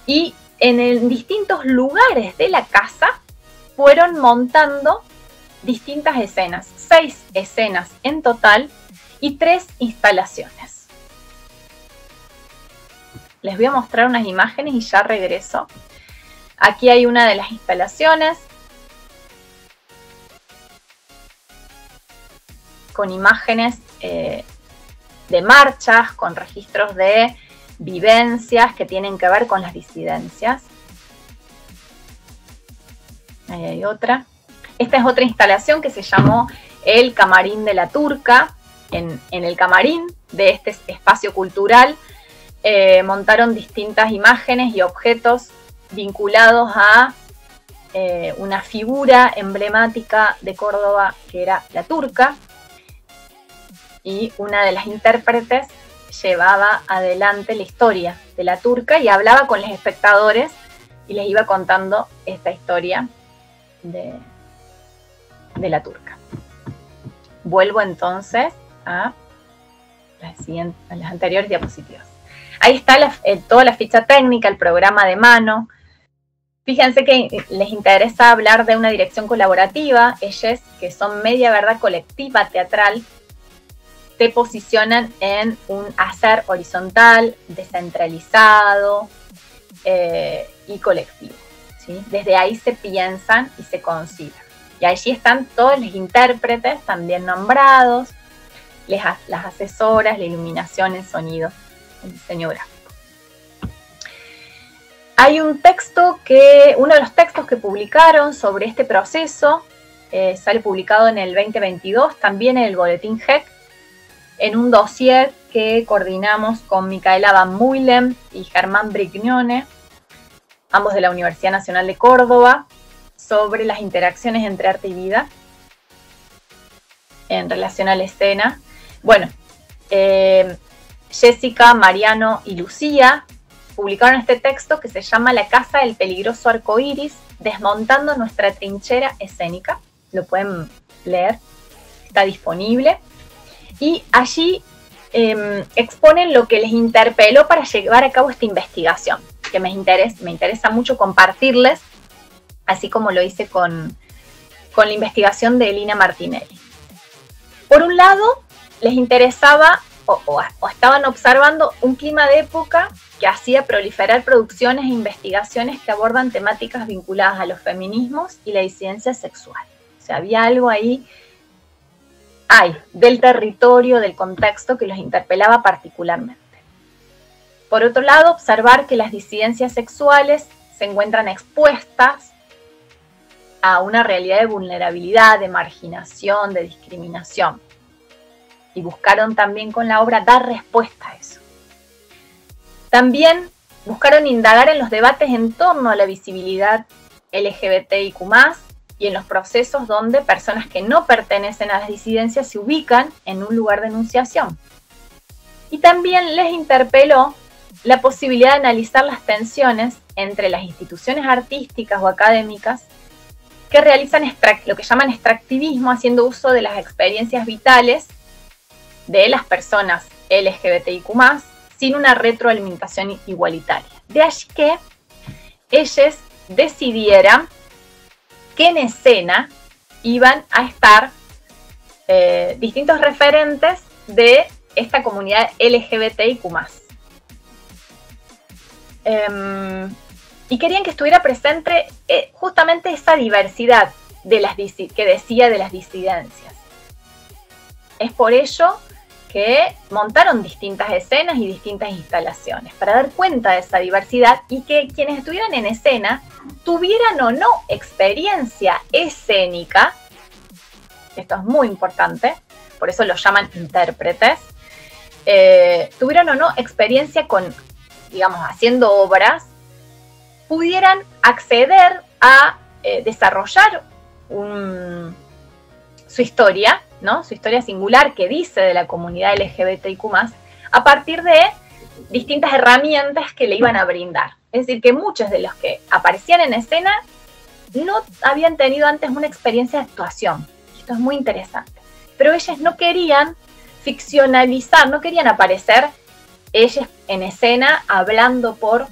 y en distintos lugares de la casa fueron montando distintas escenas, 6 escenas en total y 3 instalaciones. Les voy a mostrar unas imágenes y ya regreso. Aquí hay una de las instalaciones con imágenes de marchas, con registros de vivencias que tienen que ver con las disidencias. Ahí hay otra. Esta es otra instalación que se llamó El Camarín de la Turca. En el camarín de este espacio cultural montaron distintas imágenes y objetos vinculados a una figura emblemática de Córdoba que era la turca, y una de las intérpretes llevaba adelante la historia de la turca y hablaba con los espectadores y les iba contando esta historia de la turca. Vuelvo entonces a las anteriores diapositivas. Ahí está toda la ficha técnica, el programa de mano. Fíjense que les interesa hablar de una dirección colaborativa. Ellas, que son Media Verdad colectiva teatral, te posicionan en un hacer horizontal, descentralizado y colectivo, ¿sí? Desde ahí se piensan y se conciben. Y allí están todos los intérpretes también nombrados, las asesoras, la iluminación, el sonido, el diseño gráfico. Hay uno de los textos que publicaron sobre este proceso, sale publicado en el 2022, también en el Boletín GEC, en un dossier que coordinamos con Micaela Van Muylen y Germán Brignone, ambos de la Universidad Nacional de Córdoba, sobre las interacciones entre arte y vida en relación a la escena. Bueno, Jessica, Mariano y Lucía publicaron este texto que se llama La Casa del Peligroso Arcoíris, desmontando nuestra trinchera escénica. Lo pueden leer, está disponible. Y allí exponen lo que les interpeló para llevar a cabo esta investigación, que me interesa mucho compartirles, así como lo hice con con la investigación de Elina Martinelli. Por un lado, les interesaba o estaban observando un clima de época que hacía proliferar producciones e investigaciones que abordan temáticas vinculadas a los feminismos y la disidencia sexual. O sea, había algo ahí, del territorio, del contexto que los interpelaba particularmente. Por otro lado, observar que las disidencias sexuales se encuentran expuestas a una realidad de vulnerabilidad, de marginación, de discriminación. Y buscaron también con la obra dar respuesta a eso. También buscaron indagar en los debates en torno a la visibilidad LGBTIQ+, y en los procesos donde personas que no pertenecen a las disidencias se ubican en un lugar de enunciación. Y también les interpeló la posibilidad de analizar las tensiones entre las instituciones artísticas o académicas que realizan lo que llaman extractivismo, haciendo uso de las experiencias vitales de las personas LGBTIQ+, sin una retroalimentación igualitaria. De allí que ellos decidieran que en escena iban a estar distintos referentes de esta comunidad LGBTIQ+. Y querían que estuviera presente justamente esa diversidad que decía de las disidencias. Es por ello que montaron distintas escenas y distintas instalaciones para dar cuenta de esa diversidad y que quienes estuvieran en escena tuvieran o no experiencia escénica. Esto es muy importante, por eso los llaman intérpretes. Tuvieran o no experiencia con, digamos, haciendo obras, pudieran acceder a desarrollar su historia, ¿no? Su historia singular que dice de la comunidad LGBTIQ+, a partir de distintas herramientas que le iban a brindar. Es decir, que muchos de los que aparecían en escena no habían tenido antes una experiencia de actuación. Esto es muy interesante. Pero ellas no querían ficcionalizar, no querían aparecer ellas en escena hablando por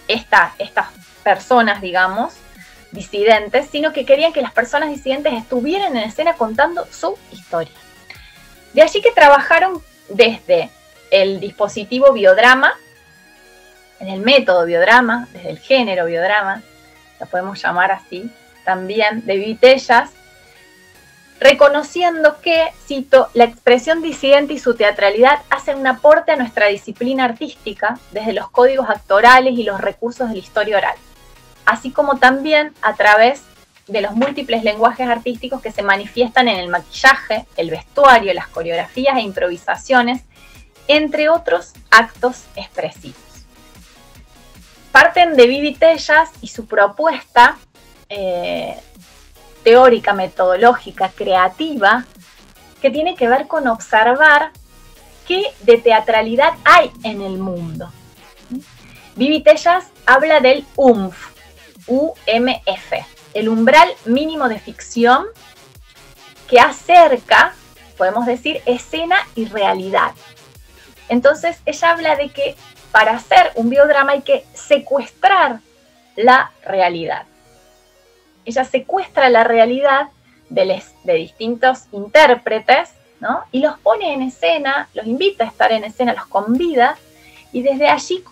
estas personas, digamos, disidentes, sino que querían que las personas disidentes estuvieran en escena contando su historia. De allí que trabajaron desde el dispositivo biodrama, en el método biodrama, desde el género biodrama, lo podemos llamar así, también de Vivi Tellas, reconociendo que, cito, la expresión disidente y su teatralidad hacen un aporte a nuestra disciplina artística desde los códigos actorales y los recursos de la historia oral, así como también a través de los múltiples lenguajes artísticos que se manifiestan en el maquillaje, el vestuario, las coreografías e improvisaciones, entre otros actos expresivos. Parten de Vivi Tellas y su propuesta teórica, metodológica, creativa, que tiene que ver con observar qué de teatralidad hay en el mundo. Vivi Tellas habla del UMF, U-M-F, el umbral mínimo de ficción que acerca, podemos decir, escena y realidad. Entonces, ella habla de que para hacer un biodrama hay que secuestrar la realidad. Ella secuestra la realidad de distintos intérpretes, ¿no? Y los pone en escena, los invita a estar en escena, los convida, y desde allí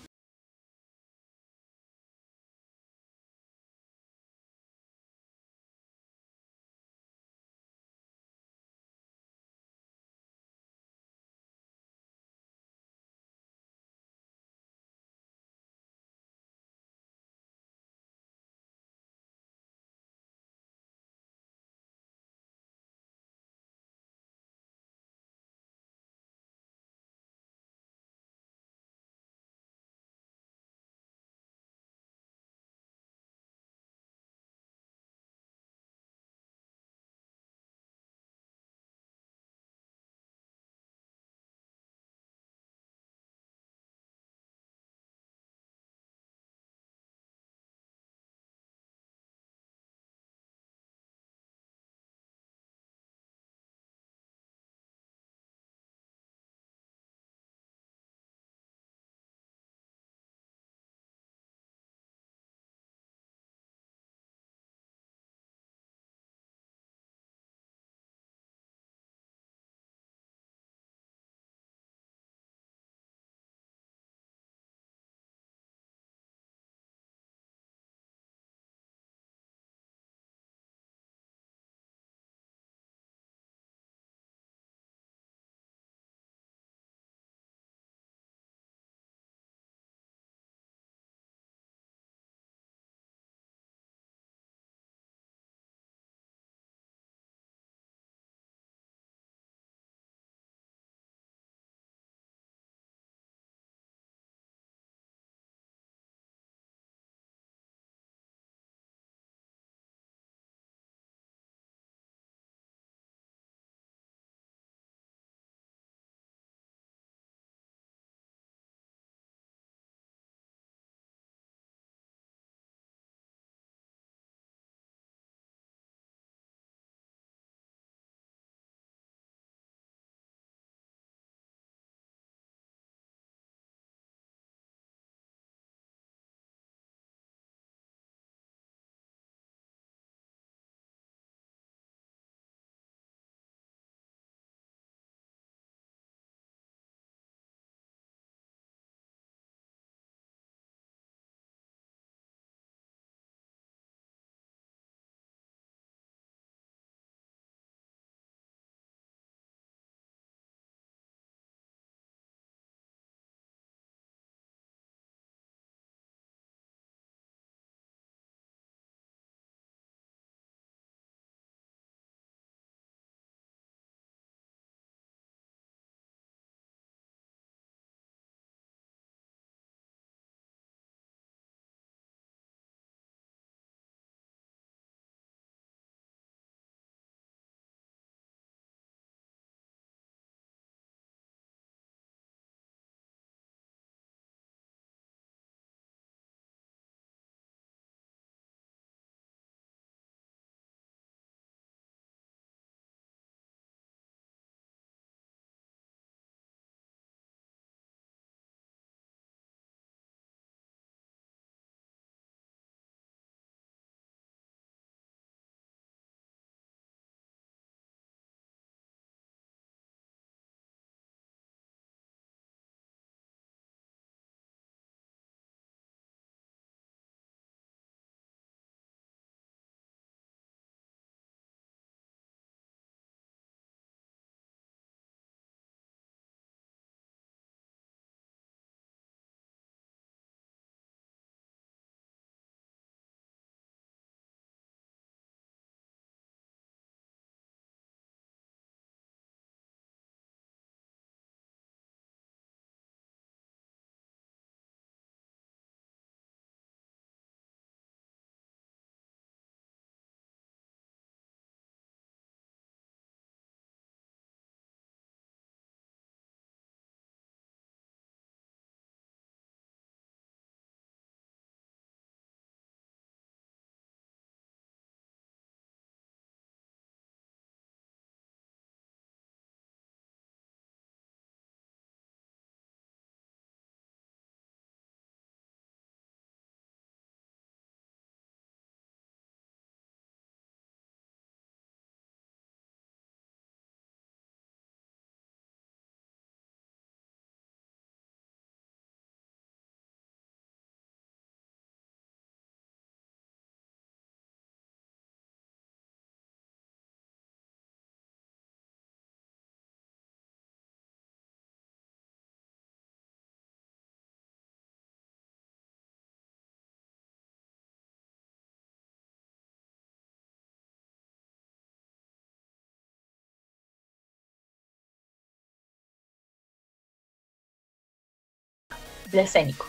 lo escénico.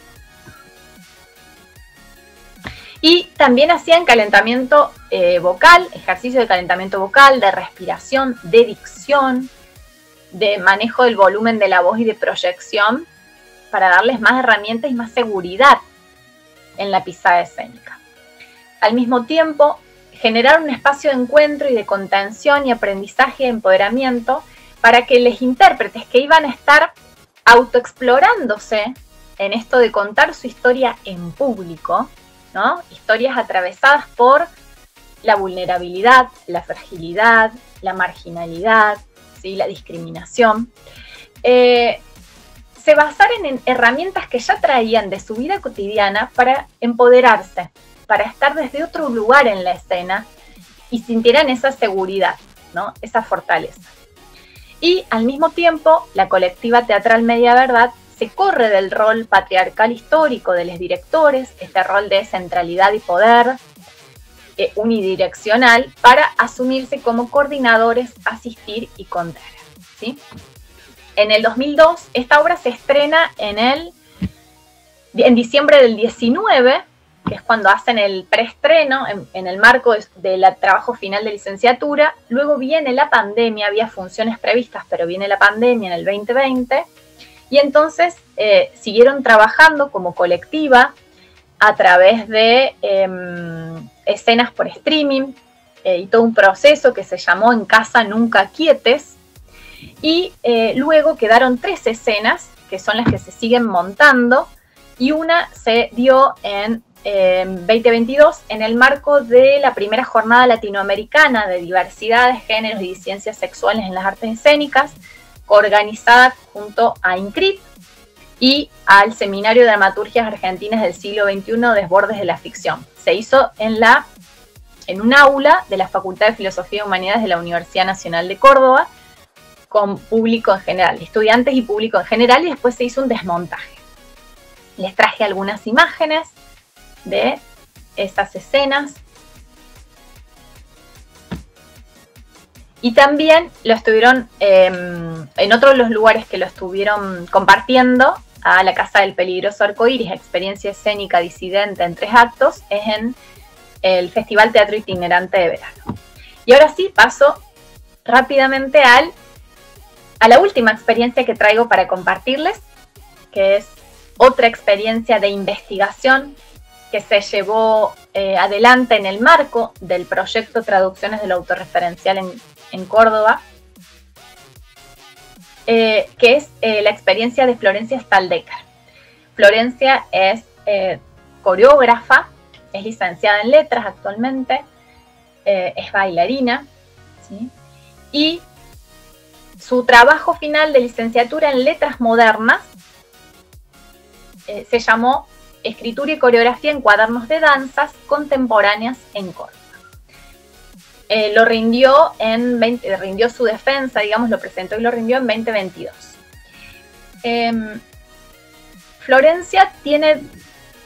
Y también hacían calentamiento vocal, ejercicio de calentamiento vocal, de respiración, de dicción, de manejo del volumen de la voz y de proyección, para darles más herramientas y más seguridad en la pisada escénica. Al mismo tiempo, generar un espacio de encuentro y de contención y aprendizaje y empoderamiento para que los intérpretes que iban a estar autoexplorándose en esto de contar su historia en público, ¿no? Historias atravesadas por la vulnerabilidad, la fragilidad, la marginalidad, ¿sí? La discriminación, se basaran en herramientas que ya traían de su vida cotidiana para empoderarse, para estar desde otro lugar en la escena y sintieran esa seguridad, ¿no? Esa fortaleza. Y al mismo tiempo, la colectiva teatral Media Verdad se corre del rol patriarcal histórico de los directores, este rol de centralidad y poder unidireccional, para asumirse como coordinadores, asistir y contar, ¿sí? En el 2002, esta obra se estrena en diciembre del 19, que es cuando hacen el preestreno, en el marco del trabajo final de licenciatura. Luego viene la pandemia, había funciones previstas, pero viene la pandemia en el 2020, y entonces siguieron trabajando como colectiva a través de escenas por streaming y todo un proceso que se llamó En Casa Nunca Quietes, y luego quedaron 3 escenas, que son las que se siguen montando, y una se dio en 2022 en el marco de la primera jornada latinoamericana de diversidad de géneros y disidencias sexuales en las artes escénicas, organizada junto a INCRIT y al Seminario de Dramaturgias Argentinas del Siglo XXI, Desbordes de la Ficción. Se hizo en un aula de la Facultad de Filosofía y Humanidades de la Universidad Nacional de Córdoba, con público en general, estudiantes y público en general, y después se hizo un desmontaje. Les traje algunas imágenes de esas escenas. Y también lo estuvieron, en otros de los lugares que lo estuvieron compartiendo, a la Casa del Peligroso Arcoíris, experiencia escénica disidente en 3 actos, es en el Festival Teatro Itinerante de Verano. Y ahora sí, paso rápidamente a la última experiencia que traigo para compartirles, que es otra experiencia de investigación que se llevó adelante en el marco del proyecto Traducciones de lo Autorreferencial en Córdoba, que es la experiencia de Florencia Staldecker. Florencia es coreógrafa, es licenciada en letras actualmente, es bailarina, ¿sí? Y su trabajo final de licenciatura en letras modernas se llamó Escritura y coreografía en cuadernos de danzas contemporáneas en Córdoba. Rindió su defensa, digamos, lo presentó y lo rindió en 2022. Florencia tiene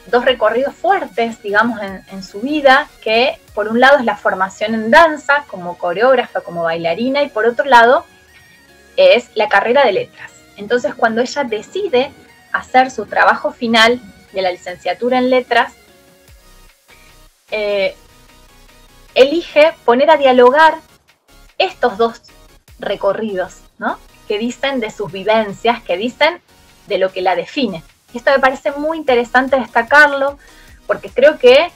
2 recorridos fuertes, digamos, en su vida, que por un lado es la formación en danza, como coreógrafa, como bailarina, y por otro lado es la carrera de letras. Entonces, cuando ella decide hacer su trabajo final de la licenciatura en letras, elige poner a dialogar estos 2 recorridos, ¿no? Que dicen de sus vivencias, que dicen de lo que la define. Y esto me parece muy interesante destacarlo, porque creo que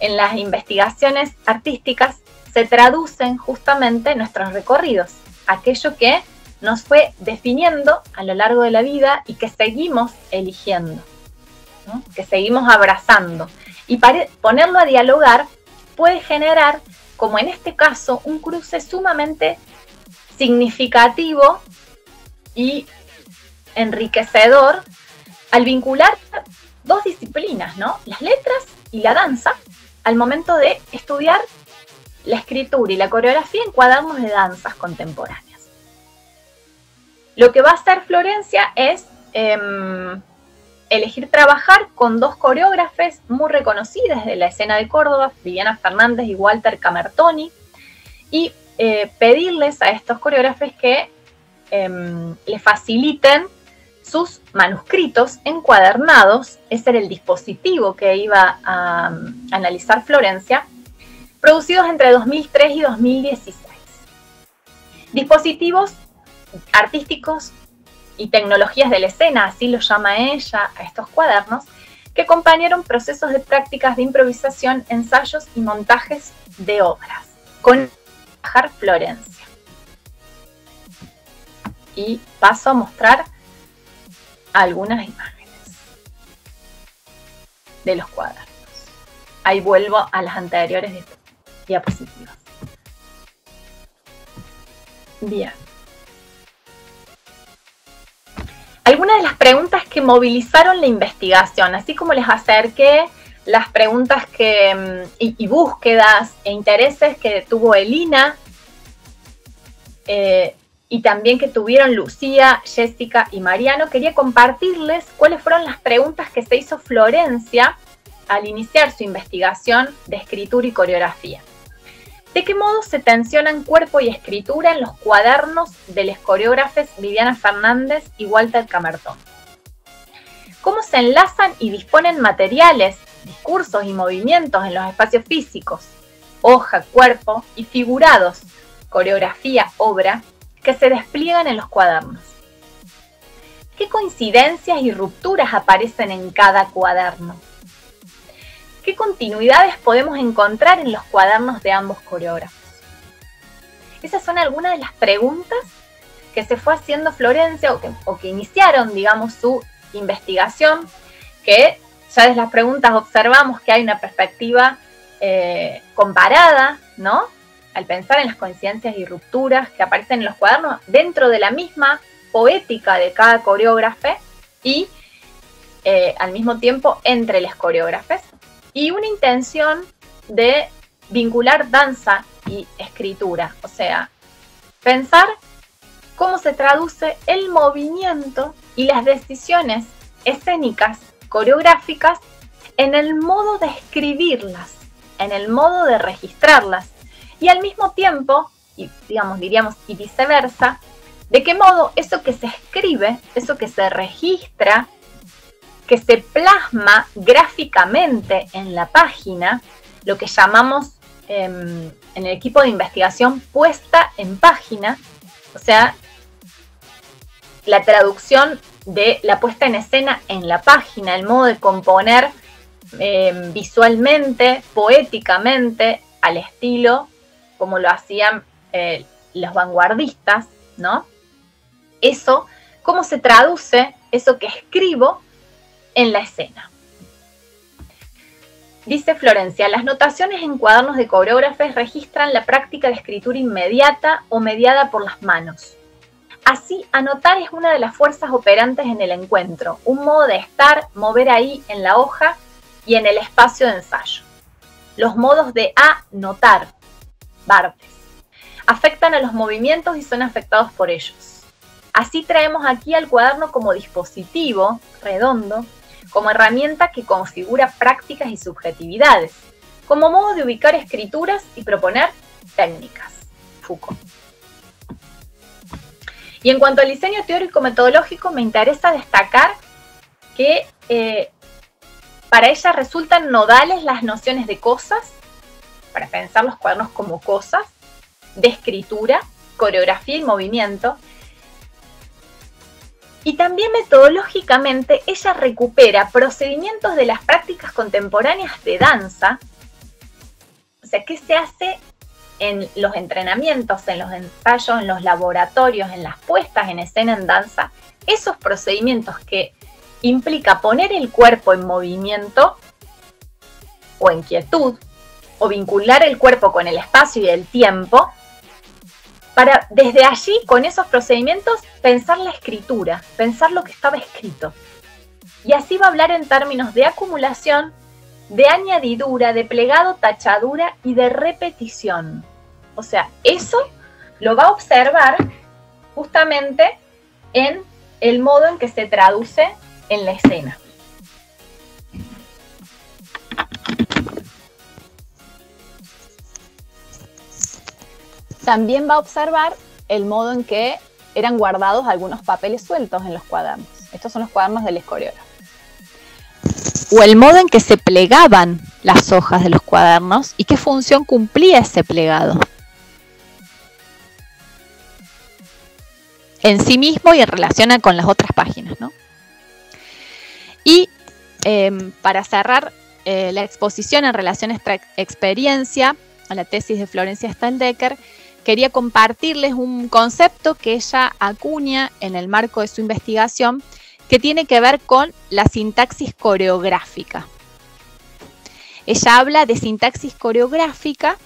en las investigaciones artísticas se traducen justamente nuestros recorridos, aquello que nos fue definiendo a lo largo de la vida y que seguimos eligiendo, ¿no? Que seguimos abrazando. Y para ponerlo a dialogar puede generar, como en este caso, un cruce sumamente significativo y enriquecedor al vincular 2 disciplinas, ¿no? Las letras y la danza, al momento de estudiar la escritura y la coreografía en cuadernos de danzas contemporáneas. Lo que va a hacer Florencia es elegir trabajar con 2 coreógrafes muy reconocidas de la escena de Córdoba, Viviana Fernández y Walter Camertoni, y pedirles a estos coreógrafos que le faciliten sus manuscritos encuadernados, ese era el dispositivo que iba a analizar Florencia, producidos entre 2003 y 2016. Dispositivos artísticos y tecnologías de la escena, así lo llama ella a estos cuadernos, que acompañaron procesos de prácticas de improvisación, ensayos y montajes de obras, con Florencia. Y paso a mostrar algunas imágenes de los cuadernos. Ahí vuelvo a las anteriores diapositivas. Bien. Algunas de las preguntas que movilizaron la investigación, así como les acerqué las preguntas y búsquedas e intereses que tuvo Elina, y también que tuvieron Lucía, Jessica y Mariano, quería compartirles cuáles fueron las preguntas que se hizo Florencia al iniciar su investigación de escritura y coreografía. ¿De qué modo se tensionan cuerpo y escritura en los cuadernos de los coreógrafos Viviana Fernández y Walter Camerton? ¿Cómo se enlazan y disponen materiales, discursos y movimientos en los espacios físicos, hoja, cuerpo y figurados, coreografía, obra, que se despliegan en los cuadernos? ¿Qué coincidencias y rupturas aparecen en cada cuaderno? ¿Qué continuidades podemos encontrar en los cuadernos de ambos coreógrafos? Esas son algunas de las preguntas que se fue haciendo Florencia o que iniciaron, digamos, su investigación, que ya desde las preguntas observamos que hay una perspectiva comparada, ¿no? Al pensar en las coincidencias y rupturas que aparecen en los cuadernos dentro de la misma poética de cada coreógrafo y al mismo tiempo entre los coreógrafos, y una intención de vincular danza y escritura, o sea, pensar cómo se traduce el movimiento y las decisiones escénicas, coreográficas, en el modo de escribirlas, en el modo de registrarlas, y al mismo tiempo, y diríamos, y viceversa, de qué modo eso que se escribe, eso que se registra, que se plasma gráficamente en la página, lo que llamamos en el equipo de investigación puesta en página, o sea, la traducción de la puesta en escena en la página, el modo de componer visualmente, poéticamente, al estilo como lo hacían los vanguardistas, ¿no? Eso, cómo se traduce eso que escribo en la escena. Dice Florencia, las notaciones en cuadernos de coreógrafos registran la práctica de escritura inmediata o mediada por las manos. Así, anotar es una de las fuerzas operantes en el encuentro, un modo de estar, mover ahí en la hoja y en el espacio de ensayo. Los modos de anotar, Barthes, afectan a los movimientos y son afectados por ellos. Así traemos aquí al cuaderno como dispositivo redondo, como herramienta que configura prácticas y subjetividades, como modo de ubicar escrituras y proponer técnicas. Foucault. Y en cuanto al diseño teórico-metodológico, me interesa destacar que para ella resultan nodales las nociones de cosas, para pensar los cuadernos como cosas, de escritura, coreografía y movimiento. Y también metodológicamente ella recupera procedimientos de las prácticas contemporáneas de danza, o sea, qué se hace en los entrenamientos, en los ensayos, en los laboratorios, en las puestas en escena en danza, esos procedimientos que implica poner el cuerpo en movimiento o en quietud, o vincular el cuerpo con el espacio y el tiempo, para desde allí, con esos procedimientos, pensar la escritura, pensar lo que estaba escrito. Y así va a hablar en términos de acumulación, de añadidura, de plegado, tachadura y de repetición. O sea, eso lo va a observar justamente en el modo en que se traduce en la escena. También va a observar el modo en que eran guardados algunos papeles sueltos en los cuadernos. Estos son los cuadernos del escoriógrafo. O el modo en que se plegaban las hojas de los cuadernos y qué función cumplía ese plegado en sí mismo y en relación con las otras páginas, ¿no? Y para cerrar la exposición en relación a esta experiencia, a la tesis de Florencia Staldecker, quería compartirles un concepto que ella acuña en el marco de su investigación que tiene que ver con la sintaxis coreográfica. Ella habla de sintaxis coreográfica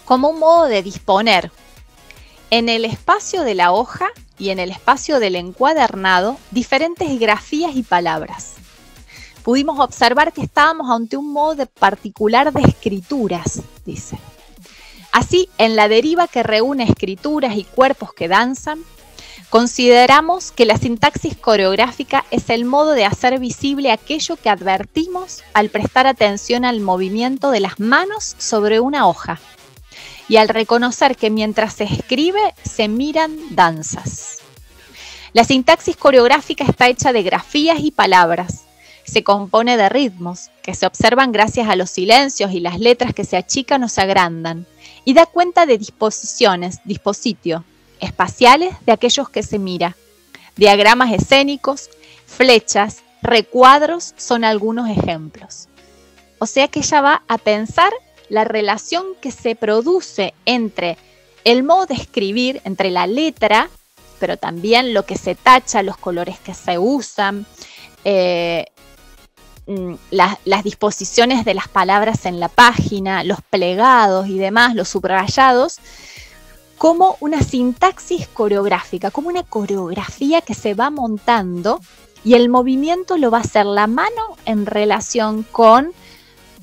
como un modo de disponer en el espacio de la hoja y en el espacio del encuadernado diferentes grafías y palabras. Pudimos observar que estábamos ante un modo particular de escrituras, dice. Así, en la deriva que reúne escrituras y cuerpos que danzan, consideramos que la sintaxis coreográfica es el modo de hacer visible aquello que advertimos al prestar atención al movimiento de las manos sobre una hoja y al reconocer que mientras se escribe se miran danzas. La sintaxis coreográfica está hecha de grafías y palabras. Se compone de ritmos que se observan gracias a los silencios y las letras que se achican o se agrandan y da cuenta de disposiciones, dispositio, espaciales de aquellos que se mira. Diagramas escénicos, flechas, recuadros son algunos ejemplos. O sea que ella va a pensar la relación que se produce entre el modo de escribir, entre la letra, pero también lo que se tacha, los colores que se usan, las disposiciones de las palabras en la página, los plegados y demás, los subrayados, como una sintaxis coreográfica, como una coreografía que se va montando y el movimiento lo va a hacer la mano en relación con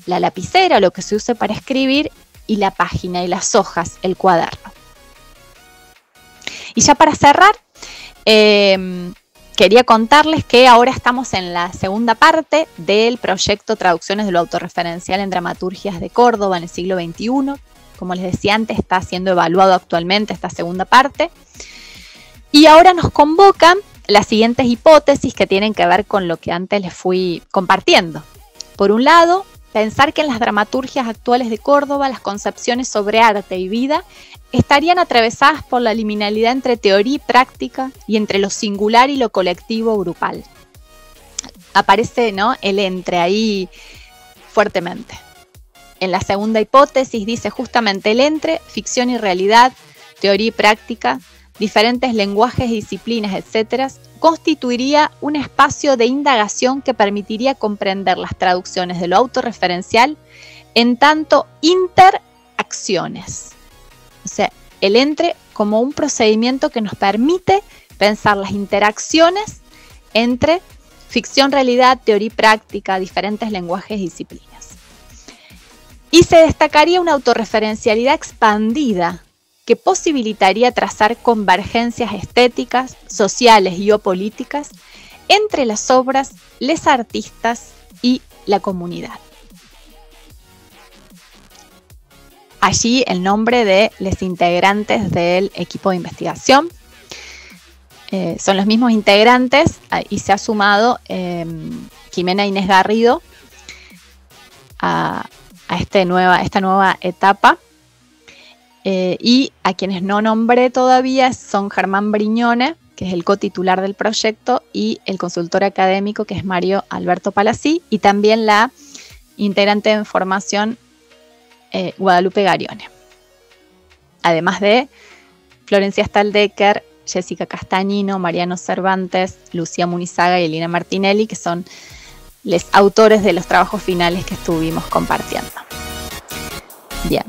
la lapicera, lo que se use para escribir, y la página y las hojas, el cuaderno. Y ya para cerrar, quería contarles que ahora estamos en la segunda parte del proyecto Traducciones de lo autorreferencial en dramaturgias de Córdoba en el siglo XXI. Como les decía antes, está siendo evaluado actualmente esta segunda parte. Y ahora nos convocan las siguientes hipótesis que tienen que ver con lo que antes les fui compartiendo. Por un lado, pensar que en las dramaturgias actuales de Córdoba las concepciones sobre arte y vida estarían atravesadas por la liminalidad entre teoría y práctica y entre lo singular y lo colectivo grupal. Aparece, ¿no?, el entre ahí fuertemente. En la segunda hipótesis dice justamente el entre, ficción y realidad, teoría y práctica, diferentes lenguajes y disciplinas, etc., constituiría un espacio de indagación que permitiría comprender las traducciones de lo autorreferencial en tanto interacciones. O sea, el entre como un procedimiento que nos permite pensar las interacciones entre ficción, realidad, teoría y práctica, diferentes lenguajes y disciplinas. Y se destacaría una autorreferencialidad expandida que posibilitaría trazar convergencias estéticas, sociales y o políticas entre las obras, los artistas y la comunidad. Allí el nombre de los integrantes del equipo de investigación. Son los mismos integrantes y se ha sumado Jimena Inés Garrido a esta nueva etapa. Y a quienes no nombré todavía son Germán Brignone, que es el cotitular del proyecto, y el consultor académico, que es Mario Alberto Palazzi, y también la integrante en formación Guadalupe Garione. Además de Florencia Staldecker, Jessica Castañino, Mariano Cervantes, Lucía Munizaga y Elina Martinelli, que son los autores de los trabajos finales que estuvimos compartiendo. Bien.